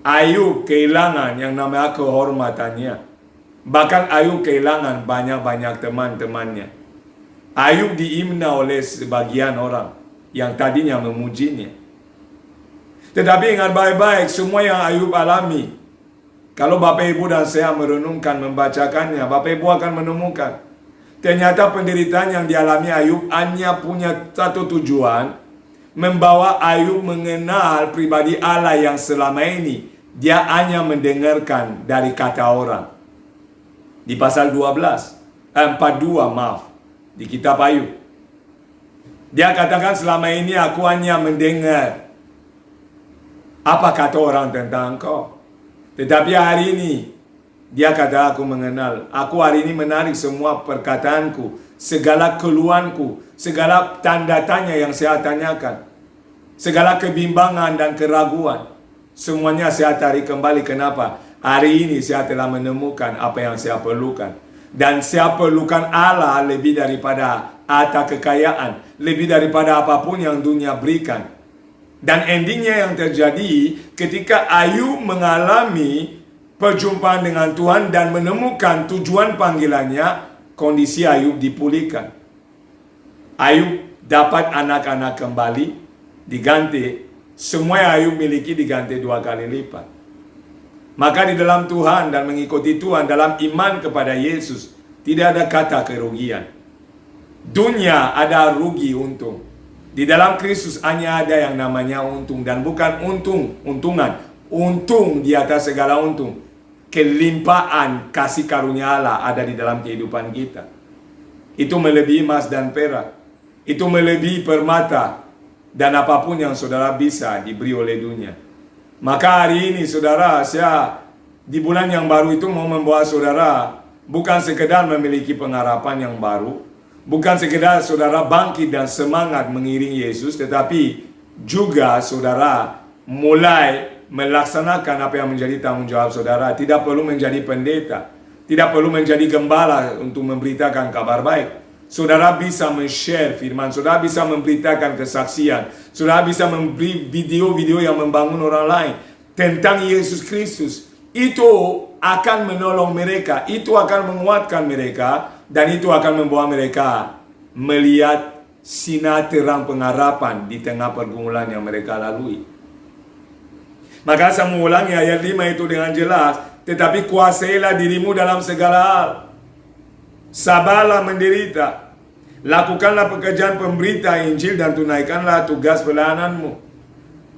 Ayub kehilangan yang namanya kehormatannya. Bahkan Ayub kehilangan banyak-banyak teman-temannya. Ayub diimna oleh sebagian orang yang tadinya memujinya. Tetapi ingat baik-baik, semua yang Ayub alami, kalau Bapak Ibu dan saya merenungkan, membacakannya, Bapak Ibu akan menemukan ternyata penderitaan yang dialami Ayub hanya punya satu tujuan, membawa Ayub mengenal pribadi Allah yang selama ini dia hanya mendengarkan dari kata orang. Di pasal 42 di kitab Ayub, dia katakan selama ini aku hanya mendengar apa kata orang tentang engkau. Tetapi hari ini dia kata aku mengenal. Aku hari ini menarik semua perkataanku segala keluhanku, segala tanda tanya yang saya tanyakan, segala kebimbangan dan keraguan, semuanya saya tarik kembali. Kenapa? Hari ini saya telah menemukan apa yang saya perlukan. Dan saya perlukan Allah lebih daripada harta kekayaan, lebih daripada apapun yang dunia berikan. Dan endingnya yang terjadi ketika Ayub mengalami perjumpaan dengan Tuhan dan menemukan tujuan panggilannya, kondisi Ayub dipulihkan. Ayub dapat anak-anak kembali, diganti, semua yang Ayub miliki diganti 2 kali lipat. Maka di dalam Tuhan dan mengikuti Tuhan, dalam iman kepada Yesus, tidak ada kata kerugian. Dunia ada rugi untung. Di dalam Kristus hanya ada yang namanya untung. Dan bukan untungan. Untung di atas segala untung. Kelimpahan kasih karunia Allah ada di dalam kehidupan kita. Itu melebihi emas dan perak. Itu melebihi permata. Dan apapun yang saudara bisa diberi oleh dunia. Maka hari ini saudara, saya di bulan yang baru itu mau membawa saudara bukan sekedar memiliki pengharapan yang baru, bukan sekedar saudara bangkit dan semangat mengiringi Yesus, tetapi juga saudara mulai melaksanakan apa yang menjadi tanggung jawab saudara. Tidak perlu menjadi pendeta, tidak perlu menjadi gembala untuk memberitakan kabar baik. Saudara bisa men-share firman, saudara bisa memberitakan kesaksian, saudara bisa memberi video-video yang membangun orang lain tentang Yesus Kristus. Itu akan menolong mereka, itu akan menguatkan mereka, dan itu akan membawa mereka melihat sinar terang pengharapan di tengah pergumulan yang mereka lalui. Maka saya mengulangi ayat 5 itu dengan jelas. Tetapi kuasailah dirimu dalam segala hal. Sabarlah menderita. Lakukanlah pekerjaan pemberita Injil dan tunaikanlah tugas pelayananmu.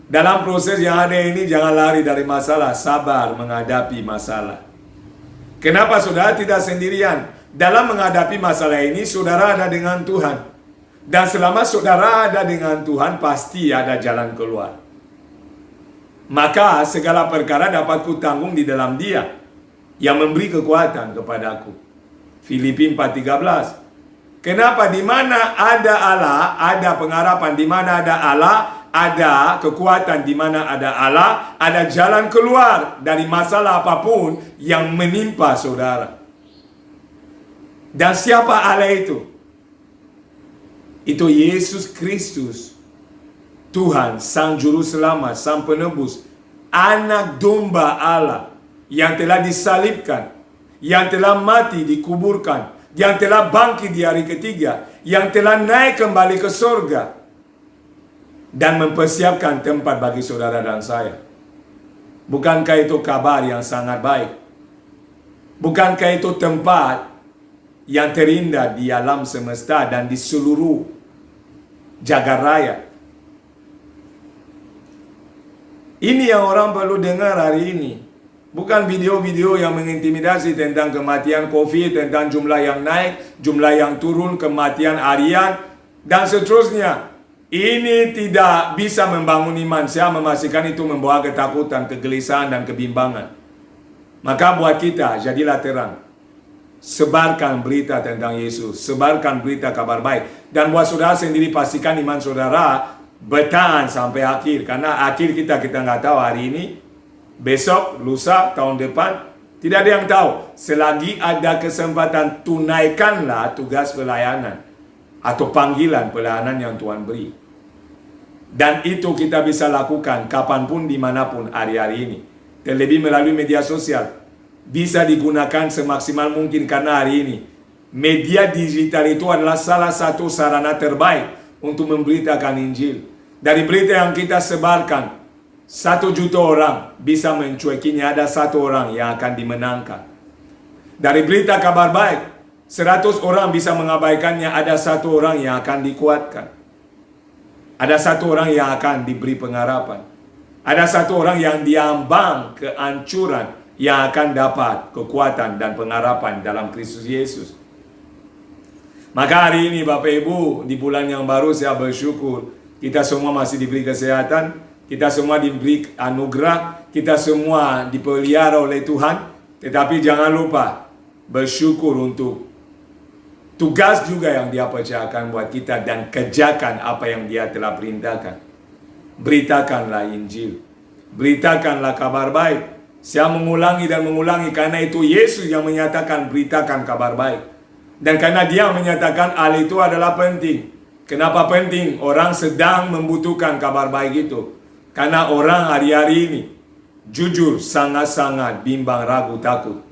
Dalam proses yang ada ini jangan lari dari masalah, sabar menghadapi masalah. Kenapa saudara tidak sendirian? Dalam menghadapi masalah ini saudara ada dengan Tuhan. Dan selama saudara ada dengan Tuhan pasti ada jalan keluar. Maka segala perkara dapat kutanggung di dalam Dia yang memberi kekuatan kepadaku. Filipi 4:13. Kenapa? Di mana ada Allah, ada pengharapan. Di mana ada Allah, ada kekuatan. Di mana ada Allah, ada jalan keluar dari masalah apapun yang menimpa saudara. Dan siapa Allah itu? Itu Yesus Kristus, Tuhan, Sang Juru Selamat, Sang Penebus, Anak Domba Allah yang telah disalibkan, yang telah mati, dikuburkan, yang telah bangkit di hari ketiga, yang telah naik kembali ke surga, dan mempersiapkan tempat bagi saudara dan saya. Bukankah itu kabar yang sangat baik? Bukankah itu tempat yang terindah di alam semesta dan di seluruh jagat raya? Ini yang orang perlu dengar hari ini. Bukan video-video yang mengintimidasi tentang kematian COVID, tentang jumlah yang naik, jumlah yang turun, kematian harian, dan seterusnya. Ini tidak bisa membangun iman. Saya memastikan itu membawa ketakutan, kegelisahan, dan kebimbangan. Maka buat kita, jadilah terang. Sebarkan berita tentang Yesus. Sebarkan berita kabar baik. Dan buat saudara sendiri, pastikan iman saudara bertahan sampai akhir. Karena akhir kita nggak tahu hari ini, besok, lusa, tahun depan, tidak ada yang tahu. Selagi ada kesempatan, tunaikanlah tugas pelayanan atau panggilan pelayanan yang Tuhan beri. Dan itu kita bisa lakukan kapanpun, dimanapun hari-hari ini. Terlebih melalui media sosial. Bisa digunakan semaksimal mungkin karena hari ini media digital itu adalah salah satu sarana terbaik untuk memberitakan Injil. Dari berita yang kita sebarkan, 1 juta orang bisa mencuekinya, ada 1 orang yang akan dimenangkan. Dari berita kabar baik, 100 orang bisa mengabaikannya, ada 1 orang yang akan dikuatkan. Ada 1 orang yang akan diberi pengharapan. Ada 1 orang yang diambang kehancuran, yang akan dapat kekuatan dan pengharapan dalam Kristus Yesus. Maka hari ini Bapak Ibu, di bulan yang baru saya bersyukur kita semua masih diberi kesehatan, kita semua diberi anugerah, kita semua dipelihara oleh Tuhan. Tetapi jangan lupa bersyukur untuk tugas juga yang Dia percayakan buat kita, dan kerjakan apa yang Dia telah perintahkan. Beritakanlah Injil, beritakanlah kabar baik. Saya mengulangi dan mengulangi karena itu Yesus yang menyatakan beritakan kabar baik. Dan karena Dia menyatakan hal itu adalah penting. Kenapa penting? Orang sedang membutuhkan kabar baik itu. Karena orang hari-hari ini jujur sangat-sangat bimbang, ragu, takut.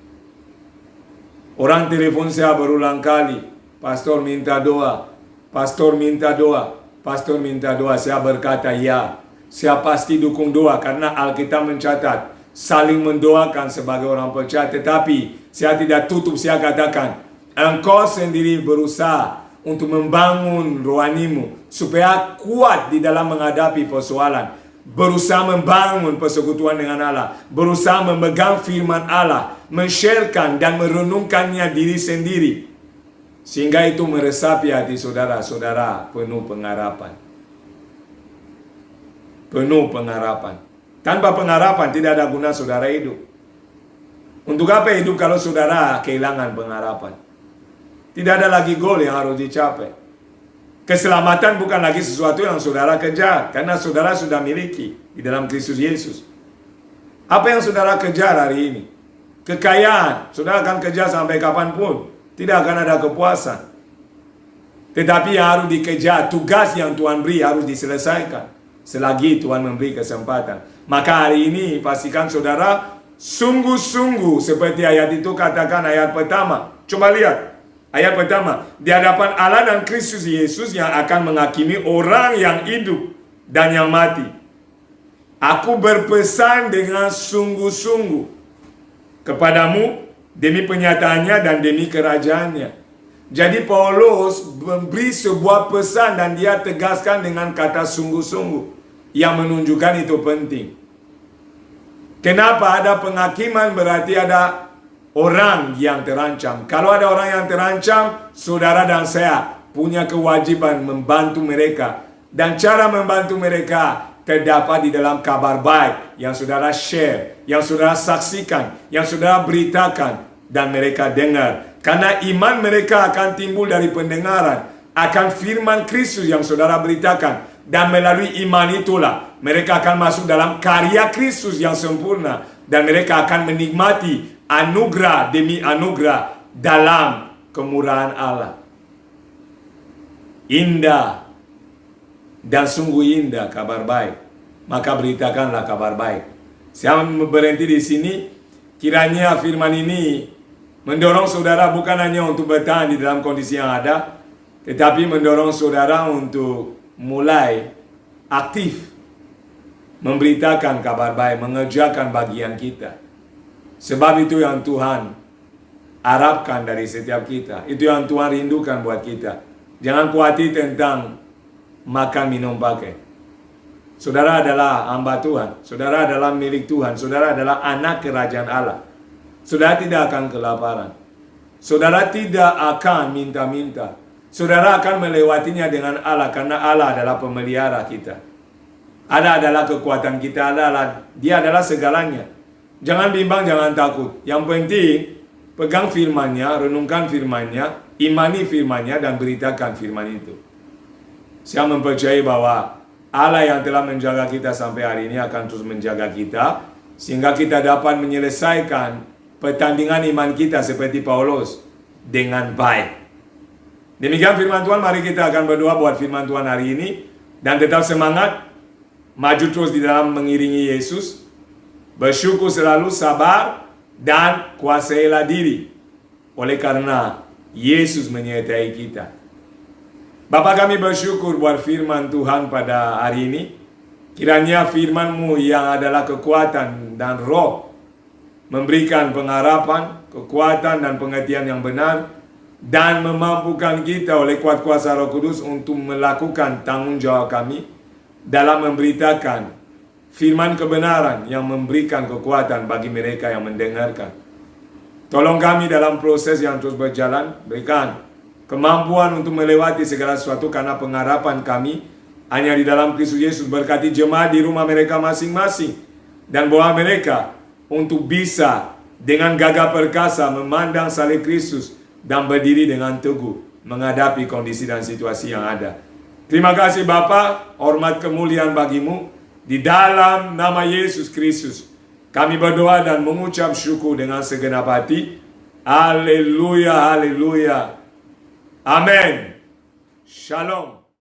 Orang telepon saya berulang kali, pastor minta doa, pastor minta doa, pastor minta doa. Saya berkata ya, saya pasti dukung doa karena Alkitab mencatat saling mendoakan sebagai orang percaya. Tetapi saya tidak tutup, saya katakan engkau sendiri berusaha untuk membangun rohanimu supaya kuat di dalam menghadapi persoalan, berusaha membangun persekutuan dengan Allah, berusaha memegang firman Allah, men-sharekan dan merenungkannya diri sendiri, sehingga itu meresapi hati saudara-saudara penuh pengharapan. Penuh pengharapan. Tanpa pengharapan tidak ada guna saudara hidup. Untuk apa hidup kalau saudara kehilangan pengharapan? Tidak ada lagi goal yang harus dicapai. Keselamatan bukan lagi sesuatu yang saudara kejar, karena saudara sudah miliki di dalam Kristus Yesus. Apa yang saudara kejar hari ini? Kekayaan, saudara akan kejar sampai kapanpun. Tidak akan ada kepuasan. Tetapi yang harus dikejar, tugas yang Tuhan beri harus diselesaikan selagi Tuhan memberi kesempatan. Maka hari ini pastikan saudara sungguh-sungguh seperti ayat itu katakan, ayat pertama. Coba lihat ayat pertama. Di hadapan Allah dan Kristus Yesus yang akan menghakimi orang yang hidup dan yang mati. Aku berpesan dengan sungguh-sungguh kepadamu demi penyataannya dan demi kerajaannya. Jadi Paulus memberi sebuah pesan dan dia tegaskan dengan kata sungguh-sungguh, yang menunjukkan itu penting. Kenapa ada penghakiman? Berarti ada orang yang terancam. Kalau ada orang yang terancam, saudara dan saya punya kewajiban membantu mereka. Dan cara membantu mereka terdapat di dalam kabar baik yang saudara share, yang saudara saksikan, yang saudara beritakan, dan mereka dengar. Karena iman mereka akan timbul dari pendengaran akan firman Kristus yang saudara beritakan. Dan melalui iman itulah mereka akan masuk dalam karya Kristus yang sempurna. Dan mereka akan menikmati anugerah demi anugerah dalam kemurahan Allah. Indah dan sungguh indah kabar baik. Maka beritakanlah kabar baik. Saya berhenti di sini. Kiranya firman ini mendorong saudara bukan hanya untuk bertahan di dalam kondisi yang ada, tetapi mendorong saudara untuk mulai aktif memberitakan kabar baik, mengerjakan bagian kita. Sebab itu yang Tuhan harapkan dari setiap kita. Itu yang Tuhan rindukan buat kita. Jangan khawatir tentang makan, minum, pakai. Saudara adalah hamba Tuhan. Saudara adalah milik Tuhan. Saudara adalah anak kerajaan Allah. Saudara tidak akan kelaparan. Saudara tidak akan minta-minta. Saudara akan melewatinya dengan Allah, karena Allah adalah pemelihara kita. Allah adalah kekuatan kita. Dia adalah segalanya. Jangan bimbang, jangan takut. Yang penting pegang firman-Nya, renungkan firman-Nya, imani firman-Nya, dan beritakan firman itu. Saya mempercayai bahwa Allah yang telah menjaga kita sampai hari ini akan terus menjaga kita, sehingga kita dapat menyelesaikan pertandingan iman kita seperti Paulus dengan baik. Demikian firman Tuhan. Mari kita akan berdoa buat firman Tuhan hari ini. Dan tetap semangat. Maju terus di dalam mengiringi Yesus. Bersyukur selalu, sabar, dan kuasailah diri. Oleh karena Yesus menyertai kita. Bapa, kami bersyukur buat firman Tuhan pada hari ini. Kiranya firman-Mu yang adalah kekuatan dan roh memberikan pengharapan, kekuatan dan pengertian yang benar, dan memampukan kita oleh kuat kuasa Roh Kudus untuk melakukan tanggung jawab kami dalam memberitakan firman kebenaran yang memberikan kekuatan bagi mereka yang mendengarkan. Tolong kami dalam proses yang terus berjalan, berikan kemampuan untuk melewati segala sesuatu karena pengharapan kami hanya di dalam Kristus Yesus. Berkati jemaat di rumah mereka masing-masing, dan bawa mereka untuk bisa dengan gagah perkasa memandang salib Kristus dan berdiri dengan teguh menghadapi kondisi dan situasi yang ada. Terima kasih Bapa, hormat kemuliaan bagimu. Di dalam nama Yesus Kristus, kami berdoa dan mengucap syukur dengan segenap hati. Haleluya, haleluya. Amin. Shalom.